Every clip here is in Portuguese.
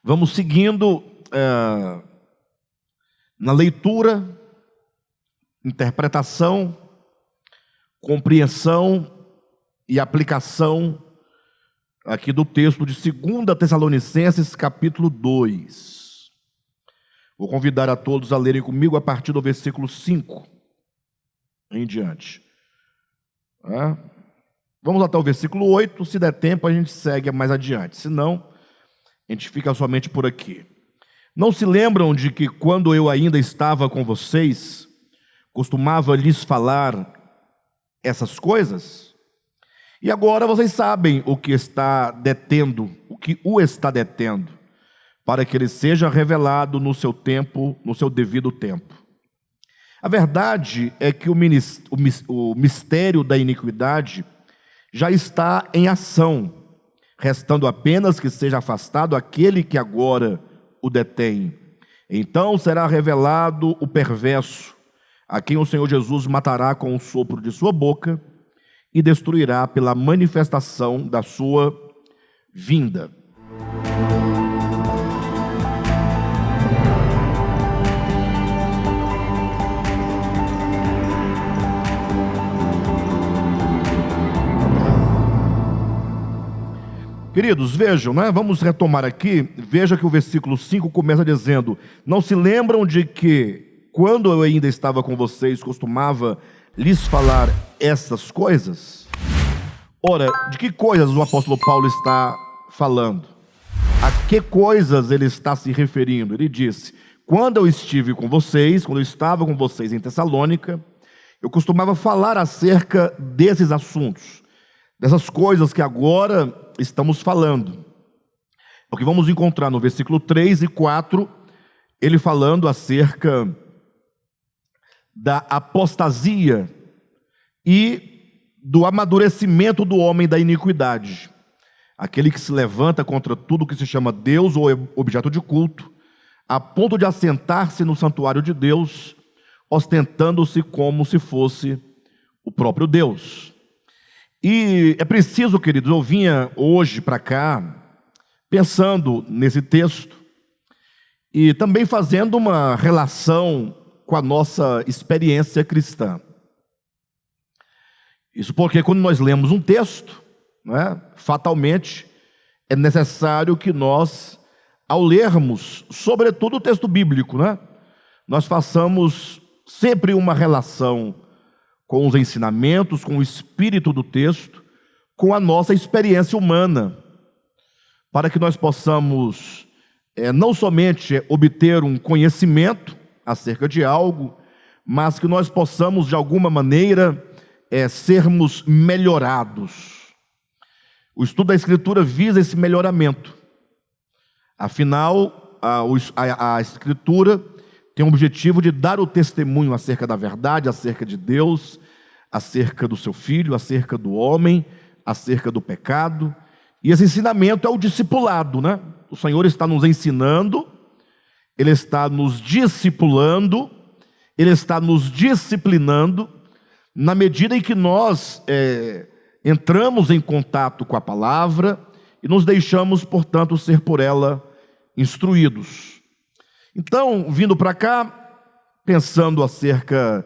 Vamos seguindo na leitura, interpretação, compreensão e aplicação aqui do texto de 2 Tessalonicenses, capítulo 2. Vou convidar a todos a lerem comigo a partir do versículo 5 em diante. Vamos até o versículo 8, se der tempo a gente segue mais adiante, se não, a gente fica somente por aqui. Não se lembram de que quando eu ainda estava com vocês, costumava lhes falar essas coisas? E agora vocês sabem o que está detendo, o que o está detendo, para que ele seja revelado no seu tempo, no seu devido tempo. A verdade é que o mistério da iniquidade já está em ação, restando apenas que seja afastado aquele que agora o detém. Então será revelado o perverso, a quem o Senhor Jesus matará com o sopro de sua boca e destruirá pela manifestação da sua vinda. Queridos, vejam, vamos retomar aqui. Veja que o versículo 5 começa dizendo: não se lembram de que, quando eu ainda estava com vocês, costumava lhes falar essas coisas? Ora, de que coisas o apóstolo Paulo está falando? A que coisas ele está se referindo? Ele disse: quando eu estive com vocês, quando eu estava com vocês em Tessalônica, eu costumava falar acerca desses assuntos, dessas coisas que agora estamos falando. É o que vamos encontrar no versículo 3 e 4, ele falando acerca da apostasia e do amadurecimento do homem da iniquidade, aquele que se levanta contra tudo que se chama Deus ou objeto de culto, a ponto de assentar-se no santuário de Deus, ostentando-se como se fosse o próprio Deus. E é preciso, queridos, eu vinha hoje para cá pensando nesse texto e também fazendo uma relação com a nossa experiência cristã. Isso porque quando nós lemos um texto, fatalmente é necessário que nós, ao lermos, sobretudo o texto bíblico, nós façamos sempre uma relação com os ensinamentos, com o espírito do texto, com a nossa experiência humana, para que nós possamos não somente obter um conhecimento acerca de algo, mas que nós possamos de alguma maneira sermos melhorados. O estudo da Escritura visa esse melhoramento. Afinal, a Escritura tem o objetivo de dar o testemunho acerca da verdade, acerca de Deus, acerca do seu Filho, acerca do homem, acerca do pecado. E esse ensinamento é o discipulado, O Senhor está nos ensinando, Ele está nos discipulando, Ele está nos disciplinando, na medida em que nós entramos em contato com a palavra e nos deixamos, portanto, ser por ela instruídos. Então, vindo para cá, pensando acerca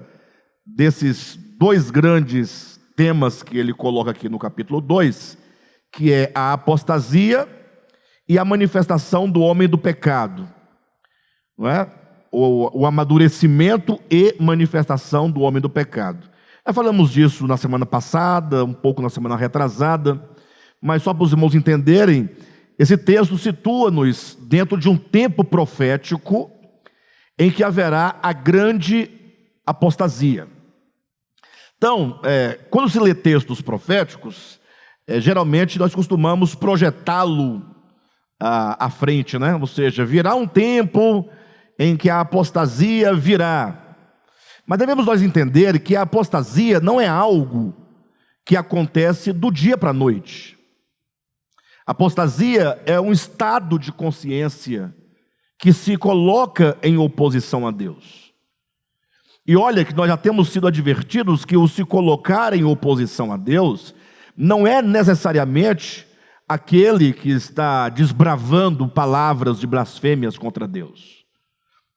desses dois grandes temas que ele coloca aqui no capítulo 2, que é a apostasia e a manifestação do homem do pecado, o amadurecimento e manifestação do homem do pecado. Nós falamos disso na semana passada, um pouco na semana retrasada, mas só para os irmãos entenderem, esse texto situa-nos dentro de um tempo profético em que haverá a grande apostasia. Então, quando se lê textos proféticos, geralmente nós costumamos projetá-lo à frente, Ou seja, virá um tempo em que a apostasia virá. Mas devemos nós entender que a apostasia não é algo que acontece do dia para a noite. Apostasia é um estado de consciência que se coloca em oposição a Deus. E olha que nós já temos sido advertidos que o se colocar em oposição a Deus não é necessariamente aquele que está desbravando palavras de blasfêmias contra Deus.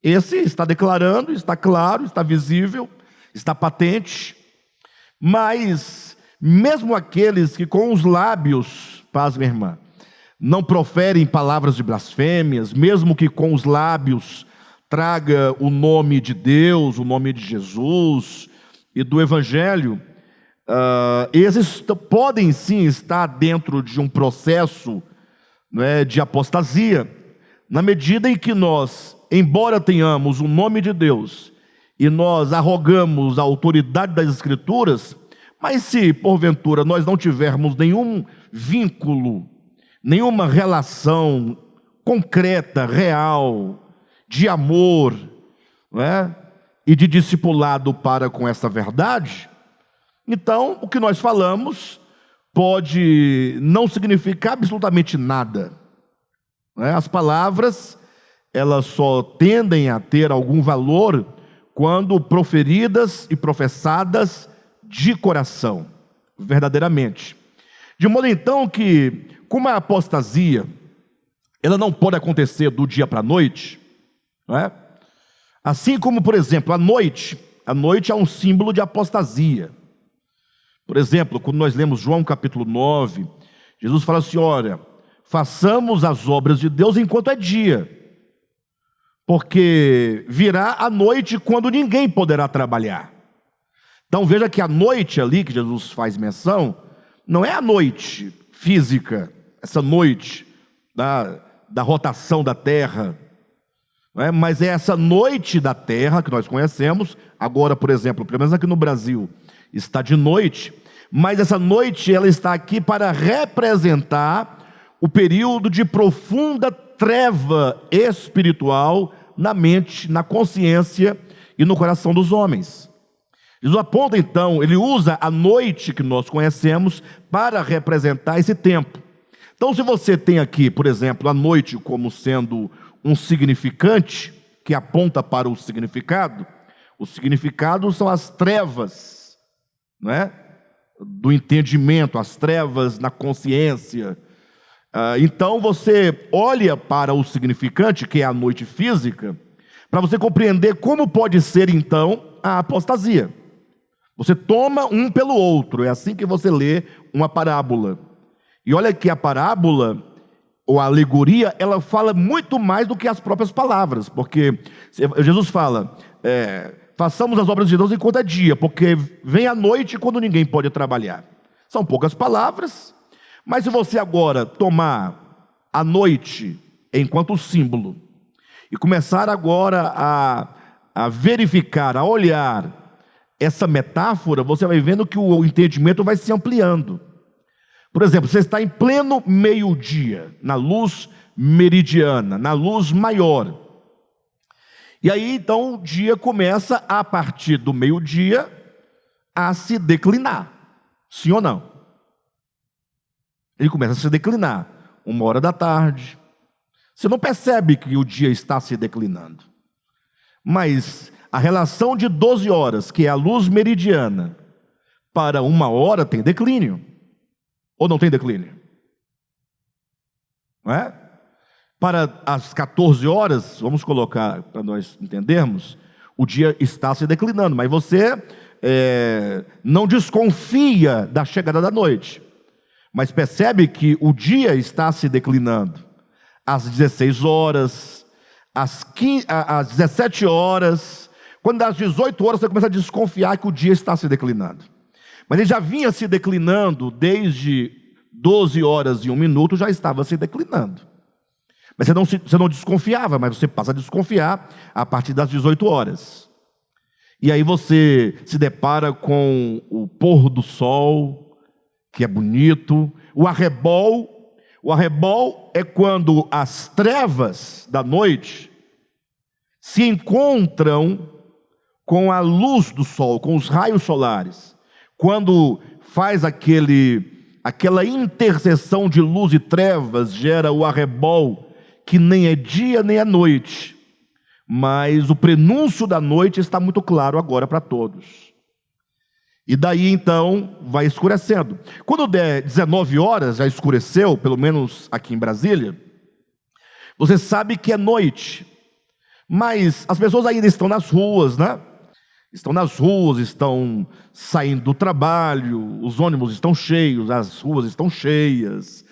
Esse está declarando, está claro, está visível, está patente, mas mesmo aqueles que com os lábios, paz, minha irmã, não proferem palavras de blasfêmias, mesmo que com os lábios traga o nome de Deus, o nome de Jesus e do Evangelho, esses podem sim estar dentro de um processo, né, de apostasia, na medida em que nós, embora tenhamos o nome de Deus e nós arrogamos a autoridade das Escrituras, mas se porventura nós não tivermos nenhum vínculo, nenhuma relação concreta, real, de amor, né, e de discipulado para com essa verdade, então o que nós falamos pode não significar absolutamente nada, né? As palavras, elas só tendem a ter algum valor quando proferidas e professadas de coração, verdadeiramente. De modo então que, como a apostasia, ela não pode acontecer do dia para a noite, não é? Assim como, por exemplo, a noite é um símbolo de apostasia. Por exemplo, quando nós lemos João capítulo 9, Jesus fala assim: olha, façamos as obras de Deus enquanto é dia, porque virá a noite quando ninguém poderá trabalhar. Então veja que a noite ali que Jesus faz menção, não é a noite física, essa noite da rotação da terra, não é? Mas é essa noite da terra que nós conhecemos. Agora, por exemplo, pelo menos aqui no Brasil, está de noite, mas essa noite ela está aqui para representar o período de profunda treva espiritual na mente, na consciência e no coração dos homens. Jesus aponta então, ele usa a noite que nós conhecemos para representar esse tempo. Então, se você tem aqui, por exemplo, a noite como sendo um significante que aponta para o significado são as trevas, não é? Do entendimento, as trevas na consciência. Então você olha para o significante, que é a noite física, para você compreender como pode ser então a apostasia. Você toma um pelo outro, é assim que você lê uma parábola. E olha que a parábola, ou a alegoria, ela fala muito mais do que as próprias palavras, porque Jesus fala, façamos as obras de Deus enquanto é dia, porque vem a noite quando ninguém pode trabalhar. São poucas palavras, mas se você agora tomar a noite enquanto símbolo, e começar agora a verificar, a olhar essa metáfora, você vai vendo que o entendimento vai se ampliando. Por exemplo, você está em pleno meio-dia, na luz meridiana, na luz maior. E aí então o dia começa, a partir do meio-dia, a se declinar. Sim ou não? Ele começa a se declinar. 1h da tarde. Você não percebe que o dia está se declinando. Mas a relação de 12 horas, que é a luz meridiana, para 1 hora tem declínio. Ou não tem declínio? Não é? Para as 14 horas, vamos colocar para nós entendermos, o dia está se declinando, mas você não desconfia da chegada da noite, mas percebe que o dia está se declinando. Às 16 horas, às 17 horas, quando às 18 horas você começa a desconfiar que o dia está se declinando. Mas ele já vinha se declinando desde 12 horas e 1 minuto, já estava se declinando. Mas você não desconfiava, mas você passa a desconfiar a partir das 18 horas. E aí você se depara com o pôr do sol, que é bonito, o arrebol. O arrebol é quando as trevas da noite se encontram com a luz do sol, com os raios solares. Quando faz aquela interseção de luz e trevas, gera o arrebol, que nem é dia nem é noite, mas o prenúncio da noite está muito claro agora para todos. E daí então vai escurecendo. Quando der 19 horas, já escureceu, pelo menos aqui em Brasília, você sabe que é noite. Mas as pessoas ainda estão nas ruas, né? Estão nas ruas, estão saindo do trabalho, os ônibus estão cheios, as ruas estão cheias,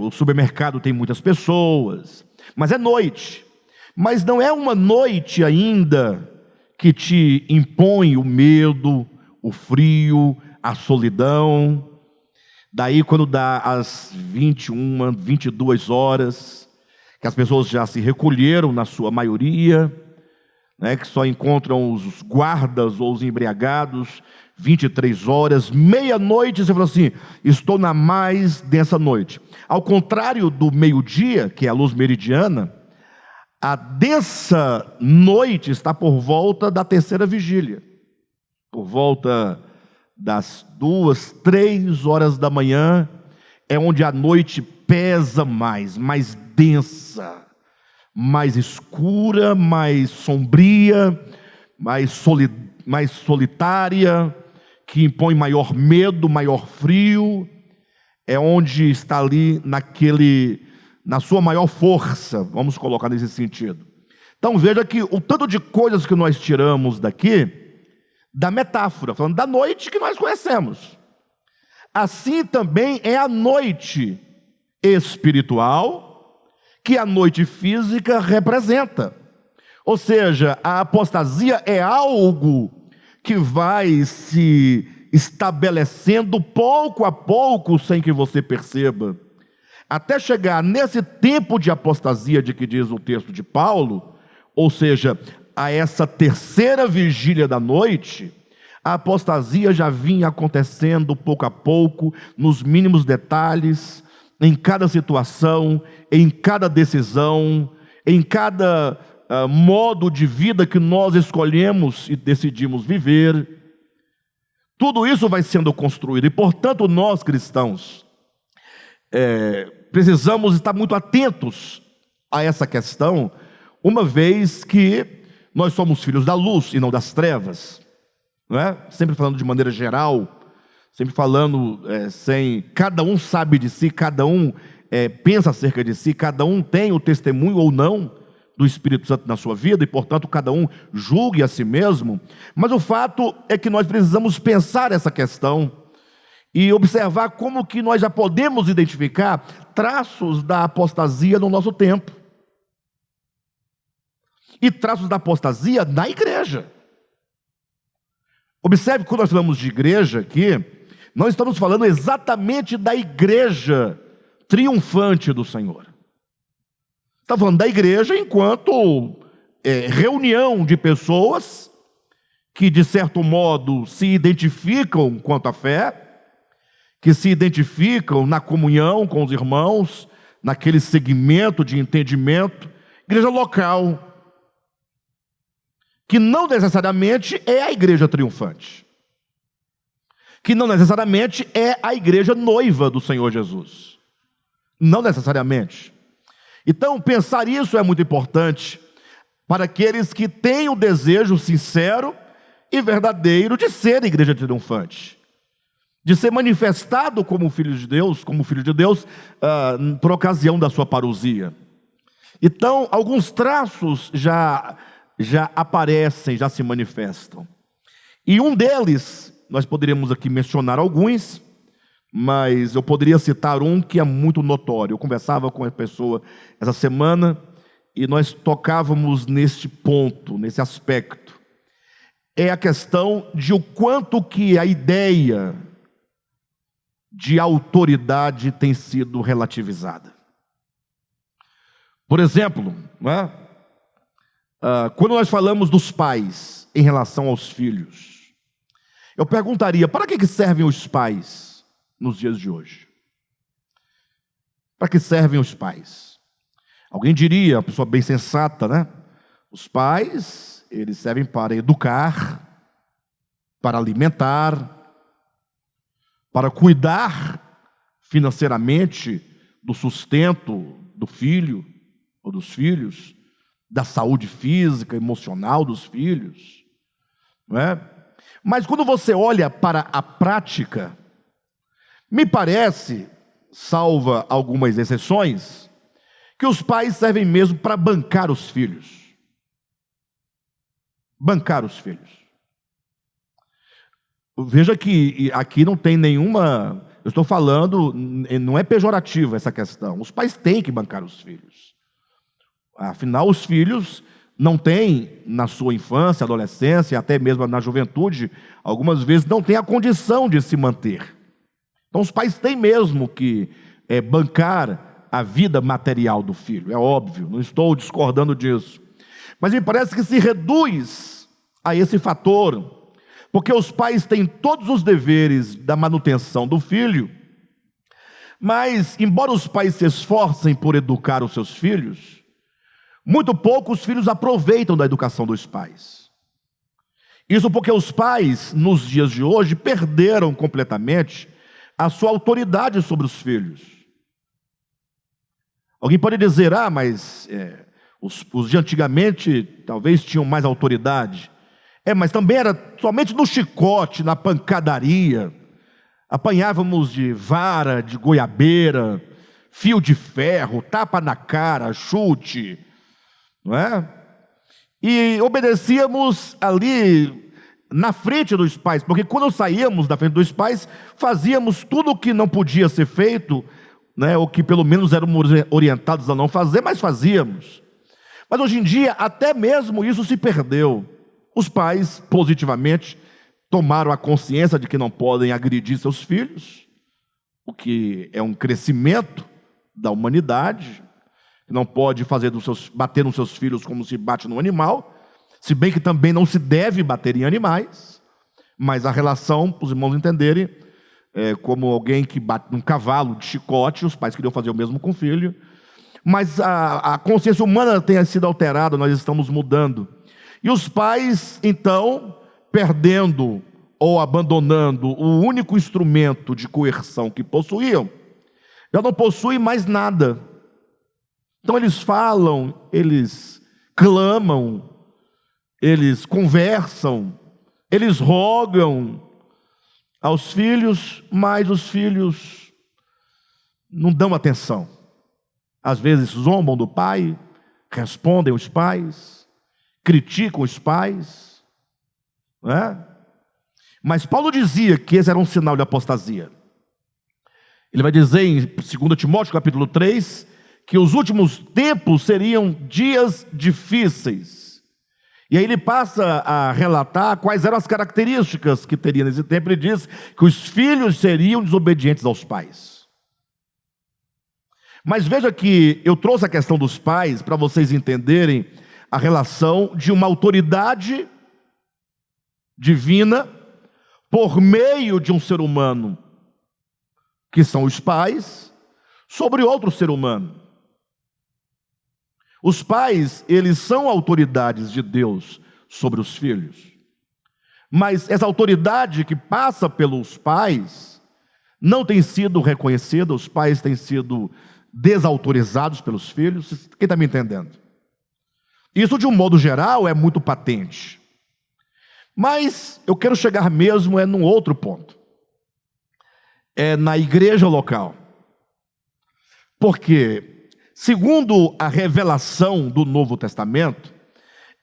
o supermercado tem muitas pessoas, mas é noite. Mas não é uma noite ainda que te impõe o medo, o frio, a solidão. Daí quando dá as 21, 22 horas, que as pessoas já se recolheram na sua maioria, né, que só encontram os guardas ou os embriagados, 23 horas, meia-noite, você fala assim, estou na mais densa noite. Ao contrário do meio-dia, que é a luz meridiana, a densa noite está por volta da terceira vigília, por volta das 2, 3 horas da manhã, é onde a noite pesa mais densa, mais escura, mais sombria, mais solitária, que impõe maior medo, maior frio, é onde está ali na sua maior força, vamos colocar nesse sentido. Então veja que o tanto de coisas que nós tiramos daqui, da metáfora, falando da noite que nós conhecemos. Assim também é a noite espiritual, que a noite física representa. Ou seja, a apostasia é algo que vai se estabelecendo pouco a pouco, sem que você perceba, até chegar nesse tempo de apostasia de que diz o texto de Paulo, ou seja, a essa terceira vigília da noite, a apostasia já vinha acontecendo pouco a pouco, nos mínimos detalhes, em cada situação, em cada decisão, em cada modo de vida que nós escolhemos e decidimos viver. Tudo isso vai sendo construído e, portanto, nós cristãos precisamos estar muito atentos a essa questão, uma vez que nós somos filhos da luz e não das trevas, não é? Sempre falando de maneira geral, sempre falando sem... Cada um sabe de si, cada um pensa acerca de si, cada um tem o testemunho ou não do Espírito Santo na sua vida, e portanto cada um julgue a si mesmo. Mas o fato é que nós precisamos pensar essa questão e observar como que nós já podemos identificar traços da apostasia no nosso tempo. E traços da apostasia na igreja. Observe que quando nós falamos de igreja aqui, não estamos falando exatamente da igreja triunfante do Senhor. Está falando da igreja enquanto reunião de pessoas que, de certo modo, se identificam quanto à fé, que se identificam na comunhão com os irmãos, naquele segmento de entendimento, igreja local, que não necessariamente é a igreja triunfante, que não necessariamente é a igreja noiva do Senhor Jesus, não necessariamente. Então, pensar isso é muito importante para aqueles que têm o desejo sincero e verdadeiro de ser igreja triunfante, de ser manifestado como filho de Deus, por ocasião da sua parousia. Então, alguns traços já aparecem, já se manifestam. E um deles, nós poderíamos aqui mencionar alguns, mas eu poderia citar um que é muito notório. Eu conversava com uma pessoa essa semana e nós tocávamos neste ponto, nesse aspecto. É a questão de o quanto que a ideia de autoridade tem sido relativizada. Por exemplo, quando nós falamos dos pais em relação aos filhos, eu perguntaria, para que servem os pais nos dias de hoje? Para que servem os pais? Alguém diria, uma pessoa bem sensata, né? Os pais, eles servem para educar, para alimentar, para cuidar financeiramente do sustento do filho ou dos filhos, da saúde física, emocional dos filhos, não é? Mas quando você olha para a prática, me parece, salva algumas exceções, que os pais servem mesmo para bancar os filhos. Bancar os filhos. Veja que aqui não tem nenhuma... Eu estou falando, não é pejorativa essa questão. Os pais têm que bancar os filhos. Afinal, os filhos não têm, na sua infância, adolescência, até mesmo na juventude, algumas vezes não têm a condição de se manter. Então, os pais têm mesmo que bancar a vida material do filho. É óbvio, não estou discordando disso. Mas me parece que se reduz a esse fator, porque os pais têm todos os deveres da manutenção do filho, mas, embora os pais se esforcem por educar os seus filhos, muito pouco os filhos aproveitam da educação dos pais. Isso porque os pais, nos dias de hoje, perderam completamente a sua autoridade sobre os filhos. Alguém pode dizer, mas os de antigamente talvez tinham mais autoridade. Mas também era somente no chicote, na pancadaria. Apanhávamos de vara, de goiabeira, fio de ferro, tapa na cara, chute, não é? E obedecíamos ali na frente dos pais, porque quando saíamos da frente dos pais, fazíamos tudo o que não podia ser feito, né, ou que pelo menos éramos orientados a não fazer, mas fazíamos. Mas hoje em dia, até mesmo isso se perdeu. Os pais, positivamente, tomaram a consciência de que não podem agredir seus filhos, o que é um crescimento da humanidade. Não pode bater nos seus filhos como se bate no animal, se bem que também não se deve bater em animais, mas a relação, para os irmãos entenderem, como alguém que bate num cavalo de chicote, os pais queriam fazer o mesmo com o filho, mas a consciência humana tem sido alterada, nós estamos mudando. E os pais, então, perdendo ou abandonando o único instrumento de coerção que possuíam, já não possuem mais nada. Então eles falam, eles clamam, eles conversam, eles rogam aos filhos, mas os filhos não dão atenção. Às vezes zombam do pai, respondem os pais, criticam os pais, não é? Mas Paulo dizia que esse era um sinal de apostasia. Ele vai dizer em 2 Timóteo capítulo 3, que os últimos tempos seriam dias difíceis. E aí ele passa a relatar quais eram as características que teria nesse tempo. Ele diz que os filhos seriam desobedientes aos pais. Mas veja que eu trouxe a questão dos pais para vocês entenderem a relação de uma autoridade divina por meio de um ser humano, que são os pais, sobre outro ser humano. Os pais, eles são autoridades de Deus sobre os filhos. Mas essa autoridade que passa pelos pais não tem sido reconhecida, os pais têm sido desautorizados pelos filhos. Quem está me entendendo? Isso, de um modo geral, é muito patente. Mas eu quero chegar mesmo num outro ponto. É na igreja local. Porque, segundo a revelação do Novo Testamento,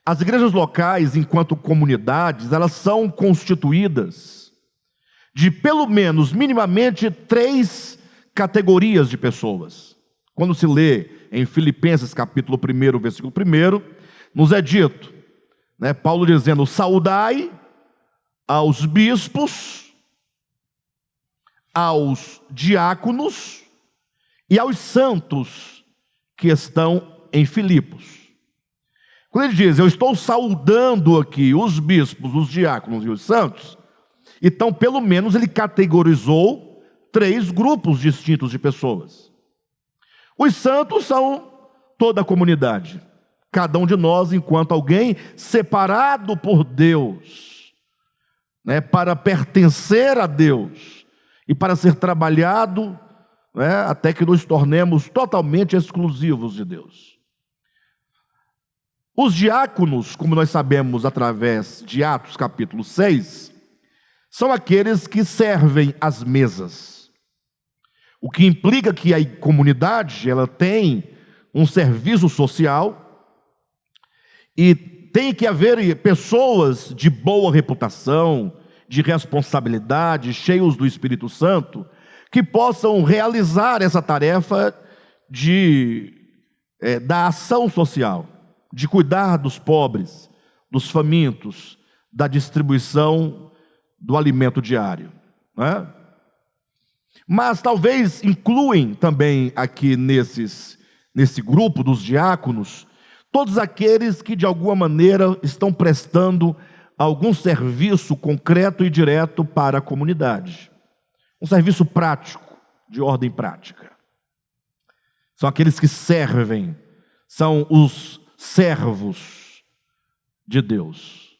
as igrejas locais, enquanto comunidades, elas são constituídas de pelo menos, minimamente, 3 categorias de pessoas. Quando se lê em Filipenses capítulo 1, versículo 1, nos é dito, né, Paulo dizendo: saudai aos bispos, aos diáconos e aos santos que estão em Filipos. Quando ele diz, eu estou saudando aqui os bispos, os diáconos e os santos, então pelo menos ele categorizou 3 grupos distintos de pessoas. Os santos são toda a comunidade. Cada um de nós, enquanto alguém separado por Deus, né, para pertencer a Deus e para ser trabalhado, né, até que nos tornemos totalmente exclusivos de Deus. Os diáconos, como nós sabemos através de Atos capítulo 6, são aqueles que servem às mesas. O que implica que a comunidade ela tem um serviço social e tem que haver pessoas de boa reputação, de responsabilidade, cheios do Espírito Santo, que possam realizar essa tarefa da ação social, de cuidar dos pobres, dos famintos, da distribuição do alimento diário, não é? Mas talvez incluem também aqui nesse grupo dos diáconos, todos aqueles que de alguma maneira estão prestando algum serviço concreto e direto para a comunidade. Um serviço prático, de ordem prática. São aqueles que servem, são os servos de Deus,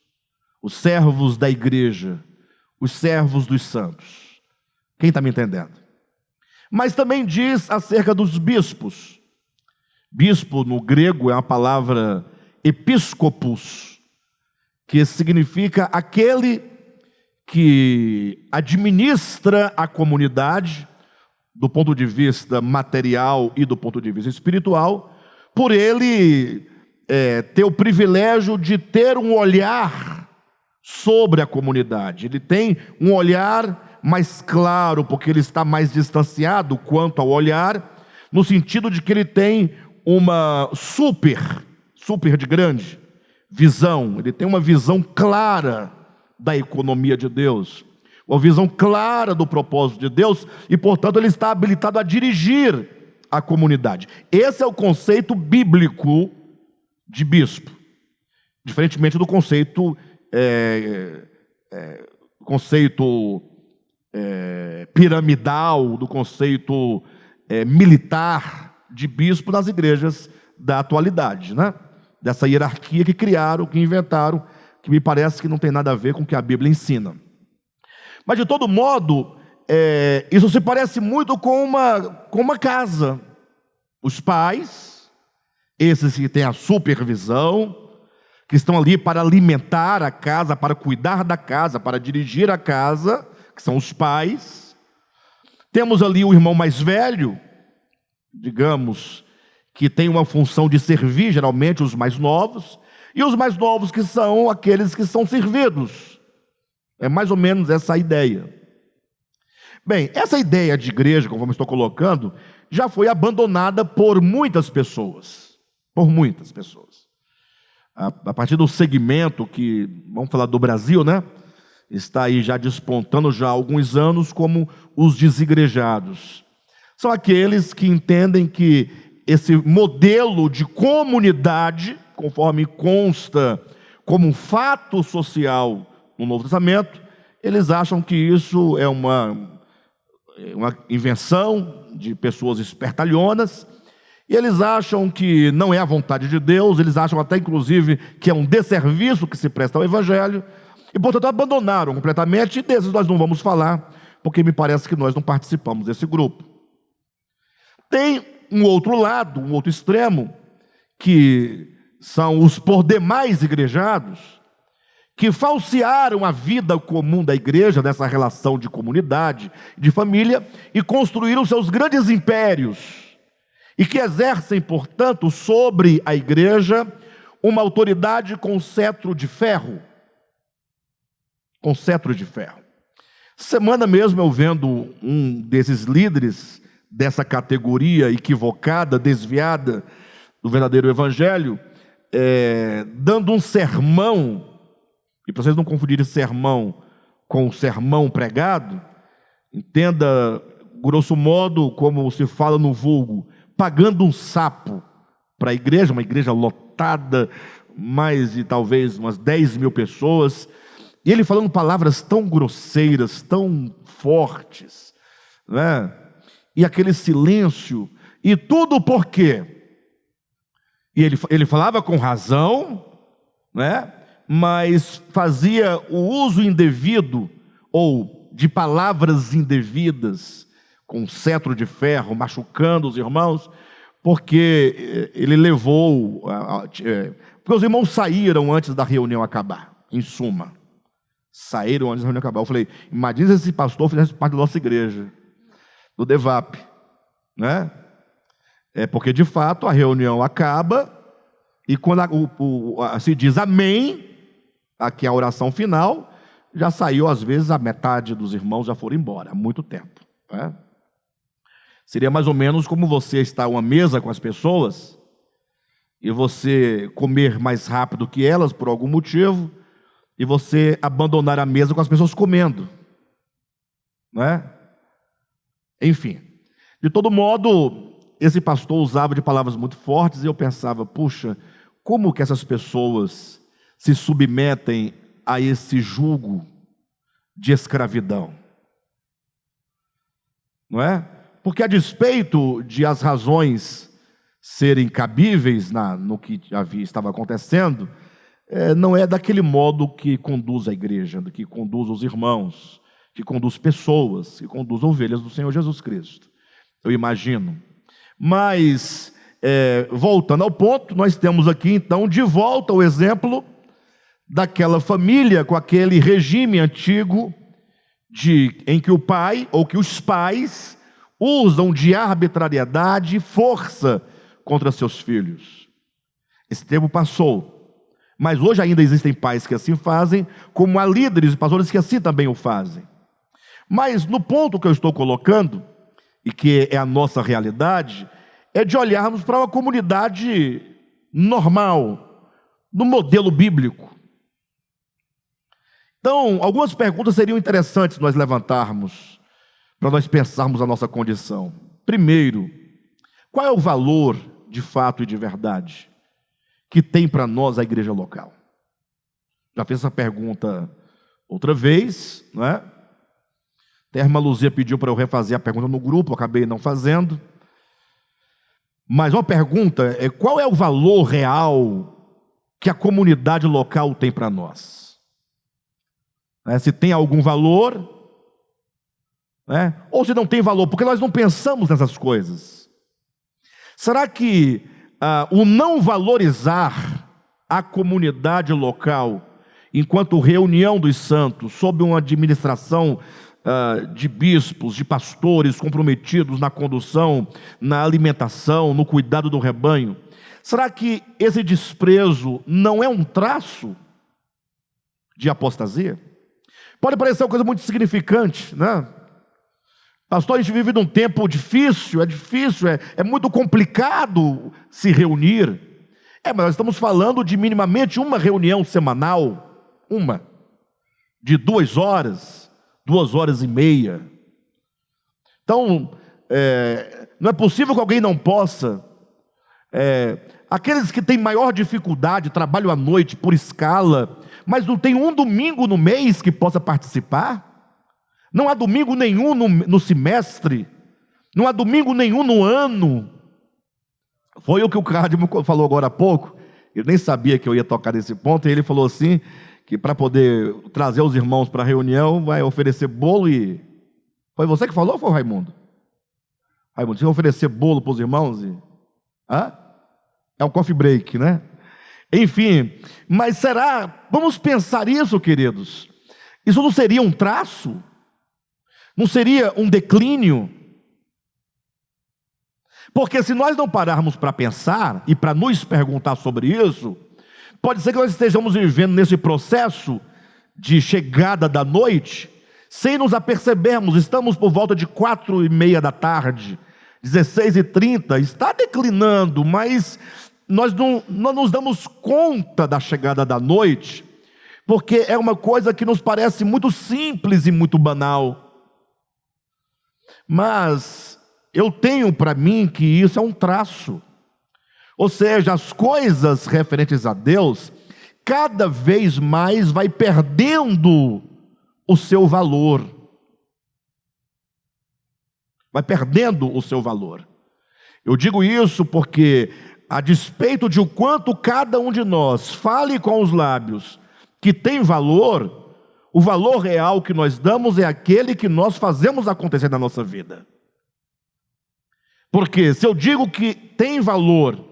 os servos da igreja, os servos dos santos. Quem está me entendendo? Mas também diz acerca dos bispos. Bispo no grego é a palavra episcopos, que significa aquele que administra a comunidade do ponto de vista material e do ponto de vista espiritual, por ele ter o privilégio de ter um olhar sobre a comunidade. Ele tem um olhar mais claro, porque ele está mais distanciado quanto ao olhar, no sentido de que ele tem uma super de grande visão, ele tem uma visão clara da economia de Deus, uma visão clara do propósito de Deus, e portanto ele está habilitado a dirigir a comunidade. Esse é o conceito bíblico de bispo, diferentemente do conceito piramidal, do conceito militar de bispo nas igrejas da atualidade, né? Dessa hierarquia que criaram, que inventaram, que me parece que não tem nada a ver com o que a Bíblia ensina. Mas de todo modo, isso se parece muito com uma casa. Os pais, esses que têm a supervisão, que estão ali para alimentar a casa, para cuidar da casa, para dirigir a casa, que são os pais. Temos ali o irmão mais velho, digamos, que tem uma função de servir, geralmente os mais novos, e os mais novos que são aqueles que são servidos. É mais ou menos essa a ideia. Bem, essa ideia de igreja, conforme estou colocando, já foi abandonada por muitas pessoas. Por muitas pessoas. A partir do segmento que, vamos falar do Brasil, né? Está aí já despontando já há alguns anos como os desigrejados. São aqueles que entendem que esse modelo de comunidade, conforme consta como um fato social no Novo Testamento, eles acham que isso é uma invenção de pessoas espertalhonas, e eles acham que não é a vontade de Deus, eles acham até inclusive que é um desserviço que se presta ao Evangelho, e portanto abandonaram completamente, e desses nós não vamos falar, porque me parece que nós não participamos desse grupo. Tem um outro lado, um outro extremo, que são os por demais igrejados, que falsearam a vida comum da igreja, dessa relação de comunidade, de família, e construíram seus grandes impérios, e que exercem, portanto, sobre a igreja, uma autoridade com cetro de ferro. Com cetro de ferro. Semana mesmo eu vendo um desses líderes, dessa categoria equivocada, desviada do verdadeiro evangelho, dando um sermão, e para vocês não confundirem sermão com sermão pregado, entenda, grosso modo, como se fala no vulgo, pagando um sapo para a igreja, uma igreja lotada, mais de talvez umas 10 mil pessoas, e ele falando palavras tão grosseiras, tão fortes, né? E aquele silêncio, e tudo por quê? E ele falava com razão, né? Mas fazia o uso indevido, ou de palavras indevidas, com cetro de ferro, machucando os irmãos, porque ele levou, porque os irmãos saíram antes da reunião acabar, em suma. Saíram antes da reunião acabar. Eu falei, imagina se esse pastor fizesse parte da nossa igreja, do DEVAP, né? Porque de fato a reunião acaba e quando se diz amém, aqui é a oração final, já saiu às vezes a metade dos irmãos já foram embora, há muito tempo, né? Seria mais ou menos como você estar a uma mesa com as pessoas e você comer mais rápido que elas por algum motivo e você abandonar a mesa com as pessoas comendo, né? Enfim, de todo modo, esse pastor usava de palavras muito fortes e eu pensava, puxa, como que essas pessoas se submetem a esse jugo de escravidão? Não é? Porque a despeito de as razões serem cabíveis no que estava acontecendo, não é daquele modo que conduz a igreja, que conduz os irmãos, que conduz pessoas, que conduz ovelhas do Senhor Jesus Cristo, eu imagino. Mas, voltando ao ponto, nós temos aqui então de volta o exemplo daquela família com aquele regime antigo em que o pai ou que os pais usam de arbitrariedade e força contra seus filhos. Esse tempo passou, mas hoje ainda existem pais que assim fazem, como há líderes e pastores que assim também o fazem. Mas no ponto que eu estou colocando, e que é a nossa realidade, é de olharmos para uma comunidade normal, no modelo bíblico. Então, algumas perguntas seriam interessantes nós levantarmos, para nós pensarmos a nossa condição. Primeiro, qual é o valor, de fato e de verdade, que tem para nós a igreja local? Já fiz essa pergunta outra vez, não é? Até a irmã Luzia pediu para eu refazer a pergunta no grupo, eu acabei não fazendo. Mas uma pergunta é: qual é o valor real que a comunidade local tem para nós? Se tem algum valor, ou se não tem valor, porque nós não pensamos nessas coisas. Será que o não valorizar a comunidade local, enquanto reunião dos santos, sob uma administração de bispos, de pastores comprometidos na condução, na alimentação, no cuidado do rebanho, será que esse desprezo não é um traço de apostasia? Pode parecer uma coisa muito significante, né? Pastor, a gente vive num tempo difícil, é muito complicado se reunir. Mas nós estamos falando de minimamente uma reunião semanal, de 2 horas, 2 horas e meia. Então, não é possível que alguém não possa. Aqueles que têm maior dificuldade, trabalham à noite por escala, mas não tem um domingo no mês que possa participar. Não há domingo nenhum no semestre, não há domingo nenhum no ano. Foi o que o Cardimo falou agora há pouco. Eu nem sabia que eu ia tocar nesse ponto, e ele falou assim, que para poder trazer os irmãos para a reunião, vai oferecer bolo e... Foi você que falou ou foi o Raimundo? Raimundo, você vai oferecer bolo para os irmãos? É um coffee break, né? Enfim, mas será... Vamos pensar isso, queridos. Isso não seria um traço? Não seria um declínio? Porque se nós não pararmos para pensar e para nos perguntar sobre isso, pode ser que nós estejamos vivendo nesse processo de chegada da noite, sem nos apercebermos. Estamos por volta de 4:30 da tarde, 16:30, está declinando, mas nós não nos damos conta da chegada da noite, porque é uma coisa que nos parece muito simples e muito banal. Mas eu tenho para mim que isso é um traço. Ou seja, as coisas referentes a Deus, cada vez mais vai perdendo o seu valor. Vai perdendo o seu valor. Eu digo isso porque, a despeito de o quanto cada um de nós fale com os lábios que tem valor, o valor real que nós damos é aquele que nós fazemos acontecer na nossa vida. Porque se eu digo que tem valor,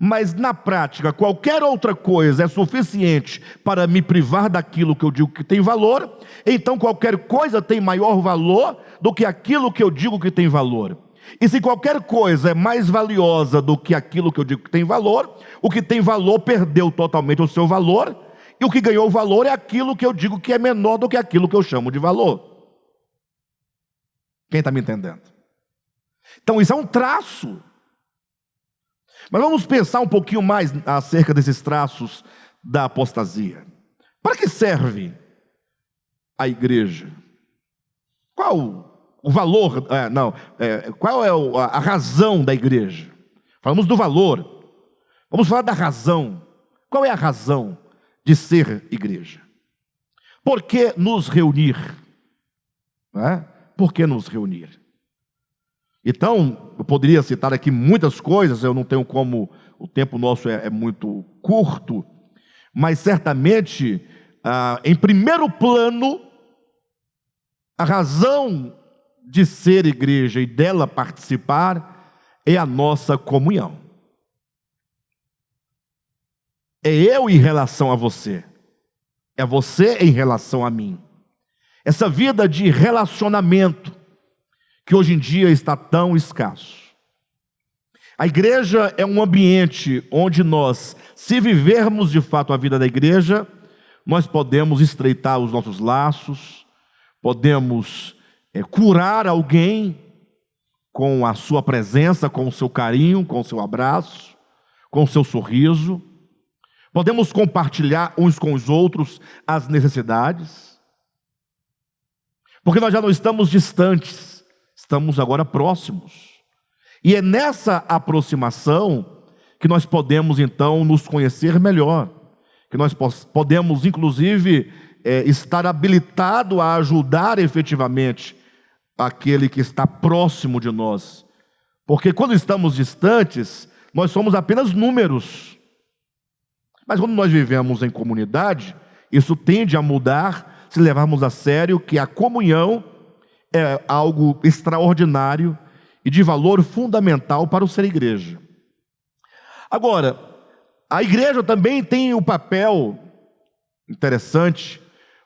mas na prática qualquer outra coisa é suficiente para me privar daquilo que eu digo que tem valor, então qualquer coisa tem maior valor do que aquilo que eu digo que tem valor. E se qualquer coisa é mais valiosa do que aquilo que eu digo que tem valor, o que tem valor perdeu totalmente o seu valor, e o que ganhou valor é aquilo que eu digo que é menor do que aquilo que eu chamo de valor. Quem está me entendendo? Então isso é um traço. Mas vamos pensar um pouquinho mais acerca desses traços da apostasia. Para que serve a igreja? Qual o valor? Qual é a razão da igreja? Falamos do valor. Vamos falar da razão. Qual é a razão de ser igreja? Por que nos reunir? Por que nos reunir? Então, eu poderia citar aqui muitas coisas, eu não tenho como, o tempo nosso é muito curto, mas certamente, em primeiro plano, a razão de ser igreja e dela participar é a nossa comunhão. É eu em relação a você, é você em relação a mim. Essa vida de relacionamento que hoje em dia está tão escasso. A igreja é um ambiente onde nós, se vivermos de fato a vida da igreja, nós podemos estreitar os nossos laços, podemos curar alguém com a sua presença, com o seu carinho, com o seu abraço, com o seu sorriso. Podemos compartilhar uns com os outros as necessidades, porque nós já não estamos distantes, estamos agora próximos. E é nessa aproximação que nós podemos então nos conhecer melhor, que nós podemos inclusive estar habilitado a ajudar efetivamente aquele que está próximo de nós. Porque quando estamos distantes, nós somos apenas números. Mas quando nós vivemos em comunidade, isso tende a mudar se levarmos a sério que a comunhão é algo extraordinário e de valor fundamental para o ser igreja. Agora, a igreja também tem o papel interessante,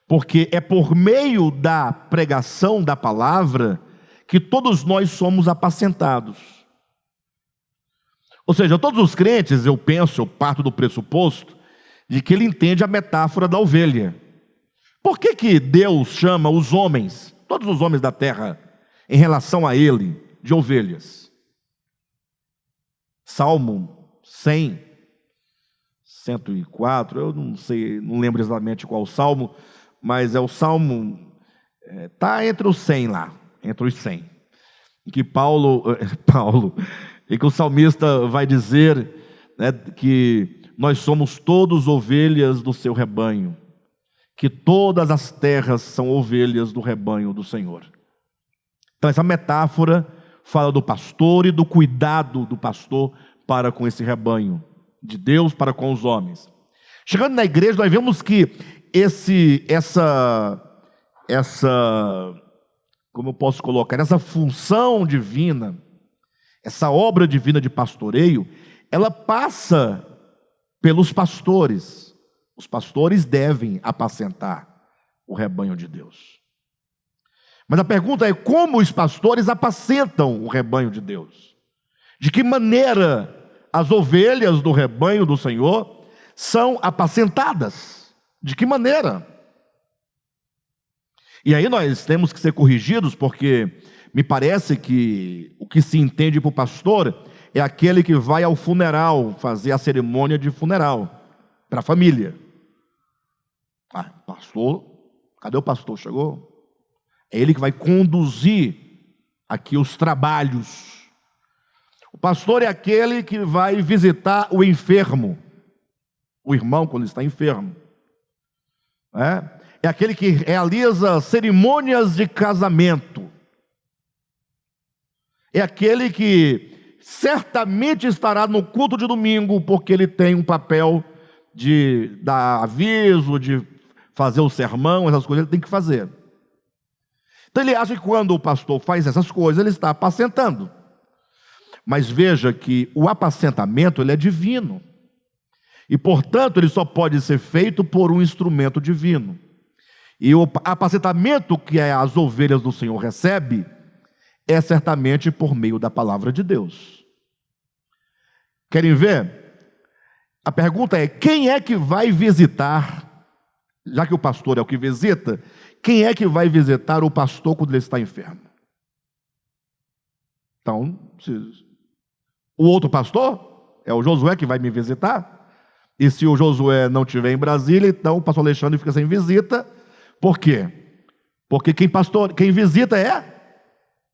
porque é por meio da pregação da palavra que todos nós somos apacentados. Ou seja, todos os crentes, eu parto do pressuposto de que ele entende a metáfora da ovelha. Por que Deus chama os homens, todos os homens da terra, em relação a ele, de ovelhas? Salmo 100, 104, eu não sei, não lembro exatamente qual o salmo, mas é o salmo, está entre os 100 lá, entre os 100, em que em que o salmista vai dizer, né, que nós somos todos ovelhas do seu rebanho, que todas as terras são ovelhas do rebanho do Senhor. Então essa metáfora fala do pastor e do cuidado do pastor para com esse rebanho, de Deus para com os homens. Chegando na igreja, nós vemos que como eu posso colocar, essa função divina, essa obra divina de pastoreio, ela passa pelos pastores. Os pastores devem apacentar o rebanho de Deus. Mas a pergunta é: como os pastores apacentam o rebanho de Deus? De que maneira as ovelhas do rebanho do Senhor são apacentadas? De que maneira? E aí nós temos que ser corrigidos, porque me parece que o que se entende por pastor é aquele que vai ao funeral, fazer a cerimônia de funeral para a família. Pastor, cadê o pastor? Chegou? É ele que vai conduzir aqui os trabalhos. O pastor é aquele que vai visitar o enfermo, o irmão quando está enfermo. É aquele que realiza cerimônias de casamento. É aquele que certamente estará no culto de domingo, porque ele tem um papel de dar aviso, de fazer o sermão, essas coisas ele tem que fazer. Então ele acha que quando o pastor faz essas coisas, ele está apacentando. Mas veja que o apacentamento ele é divino. E, portanto, ele só pode ser feito por um instrumento divino. E o apacentamento que as ovelhas do Senhor recebem é certamente por meio da palavra de Deus. Querem ver? A pergunta é: quem é que vai visitar, já que o pastor é o que visita, quem é que vai visitar o pastor quando ele está enfermo? Então, o outro pastor é o Josué que vai me visitar. E se o Josué não estiver em Brasília, então o pastor Alexandre fica sem visita. Por quê? Porque quem visita é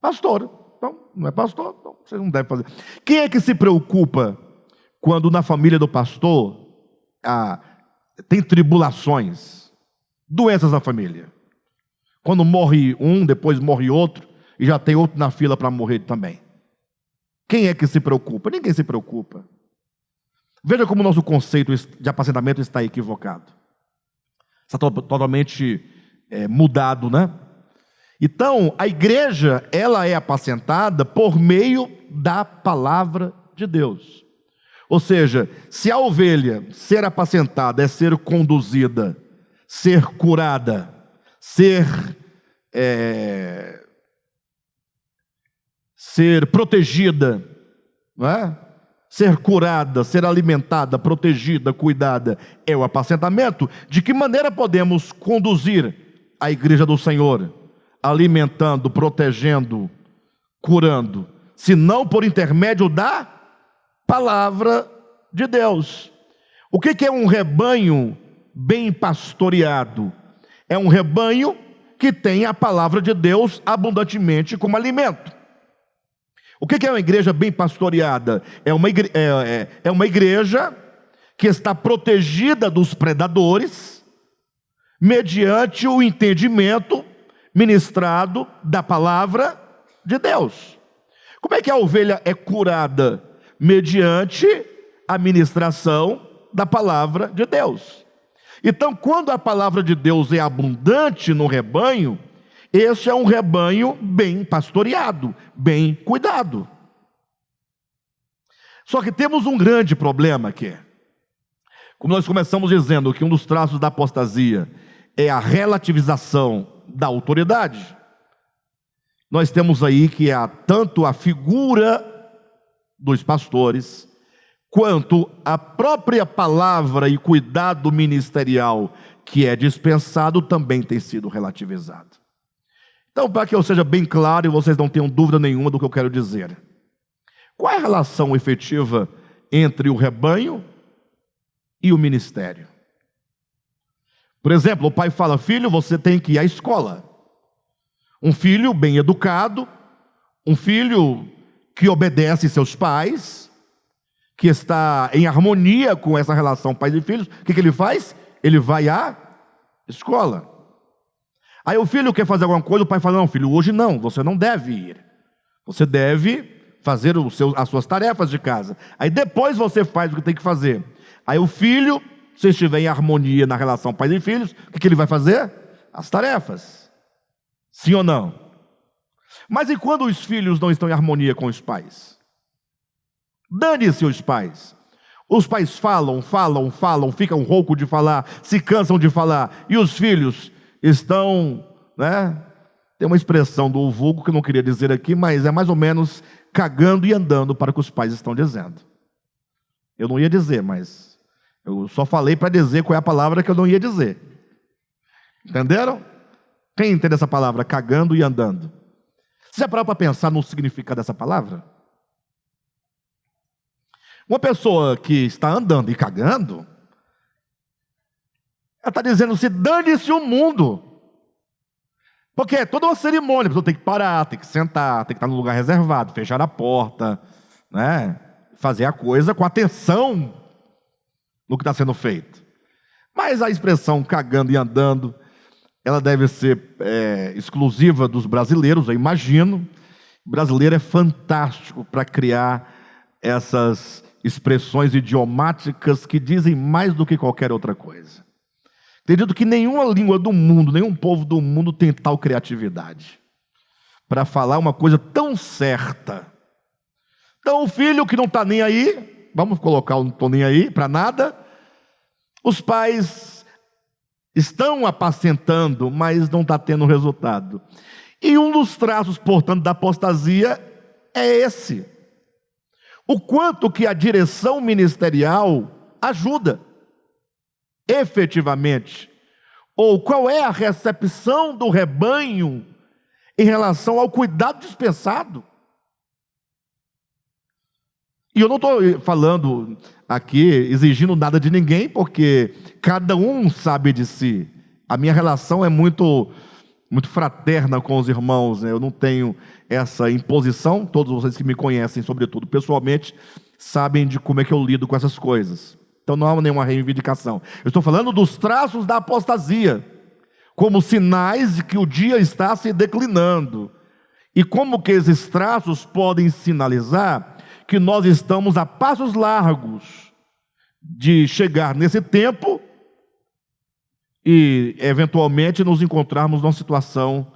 pastor. Então, não é pastor, então você não deve fazer. Quem é que se preocupa quando na família do pastor tem tribulações, doenças na família? Quando morre um, depois morre outro, e já tem outro na fila para morrer também. Quem é que se preocupa? Ninguém se preocupa. Veja como o nosso conceito de apacentamento está equivocado. Está totalmente mudado, né? Então, a igreja, ela é apacentada por meio da palavra de Deus. Ou seja, se a ovelha ser apacentada é ser conduzida, ser curada, ser protegida, não é? Ser curada, ser alimentada, protegida, cuidada, é o apacentamento. De que maneira podemos conduzir a igreja do Senhor? Alimentando, protegendo, curando, se não por intermédio da palavra de Deus. O que é um rebanho bem pastoreado? É um rebanho que tem a palavra de Deus abundantemente como alimento. O que é uma igreja bem pastoreada? É uma igreja que está protegida dos predadores, mediante o entendimento ministrado da palavra de Deus. Como é que a ovelha é curada? Mediante a ministração da palavra de Deus. Então, quando a palavra de Deus é abundante no rebanho, este é um rebanho bem pastoreado, bem cuidado. Só que temos um grande problema aqui. Como nós começamos dizendo que um dos traços da apostasia é a relativização da autoridade, nós temos aí que há tanto a figura dos pastores, quanto a própria palavra e cuidado ministerial que é dispensado também tem sido relativizado. Então, para que eu seja bem claro e vocês não tenham dúvida nenhuma do que eu quero dizer, qual é a relação efetiva entre o rebanho e o ministério? Por exemplo, o pai fala: filho, você tem que ir à escola. Um filho bem educado, um filho que obedece seus pais, que está em harmonia com essa relação pais e filhos, o que ele faz? Ele vai à escola. Aí o filho quer fazer alguma coisa, o pai fala: não, filho, hoje não, você não deve ir. Você deve fazer as suas tarefas de casa. Aí depois você faz o que tem que fazer. Aí o filho, se estiver em harmonia na relação pais e filhos, o que ele vai fazer? As tarefas. Sim ou não? Mas e quando os filhos não estão em harmonia com os pais? Dane-se os pais. Os pais falam, ficam roucos de falar, se cansam de falar. E os filhos estão, né? Tem uma expressão do vulgo que eu não queria dizer aqui, mas é mais ou menos cagando e andando para o que os pais estão dizendo. Eu não ia dizer, mas eu só falei para dizer qual é a palavra que eu não ia dizer. Entenderam? Quem entende essa palavra, cagando e andando? Você já parou para pensar no significado dessa palavra? Uma pessoa que está andando e cagando, ela está dizendo: se dane-se o mundo. Porque é toda uma cerimônia, a pessoa tem que parar, tem que sentar, tem que estar no lugar reservado, fechar a porta, né? Fazer a coisa com atenção no que está sendo feito. Mas a expressão cagando e andando, ela deve ser exclusiva dos brasileiros, eu imagino. O brasileiro é fantástico para criar essas expressões idiomáticas que dizem mais do que qualquer outra coisa. Acredito que nenhuma língua do mundo, nenhum povo do mundo tem tal criatividade para falar uma coisa tão certa, Então o filho que não está nem aí, vamos colocar o não estou nem aí para nada, os pais estão apacentando, mas não está tendo resultado. E um dos traços, portanto, da apostasia é esse: o quanto que a direção ministerial ajuda efetivamente, ou qual é a recepção do rebanho em relação ao cuidado dispensado. E eu não estou falando aqui, exigindo nada de ninguém, porque cada um sabe de si. A minha relação é muito fraterna com os irmãos, né? Eu não tenho essa imposição. Todos vocês que me conhecem, sobretudo pessoalmente, sabem de como é que eu lido com essas coisas. Então não há nenhuma reivindicação. Eu estou falando dos traços da apostasia, como sinais de que o dia está se declinando. E como que esses traços podem sinalizar que nós estamos a passos largos de chegar nesse tempo e, eventualmente, nos encontrarmos numa situação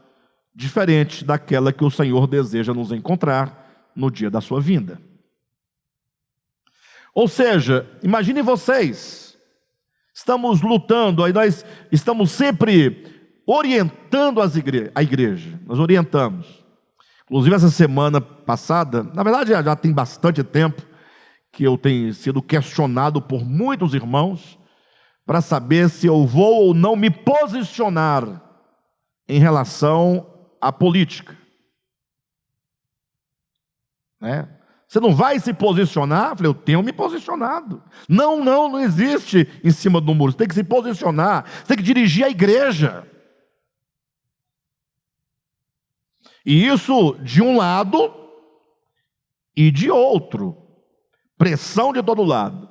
diferente daquela que o Senhor deseja nos encontrar no dia da sua vinda. Ou seja, imaginem vocês, estamos lutando, aí nós estamos sempre orientando a igreja, nós orientamos. Inclusive essa semana passada, na verdade já tem bastante tempo que eu tenho sido questionado por muitos irmãos para saber se eu vou ou não me posicionar em relação à política. Né? Você não vai se posicionar? Eu falei, eu tenho me posicionado. Não existe em cima do muro. Você tem que se posicionar, você tem que dirigir a igreja. E isso de um lado e de outro. Pressão de todo lado.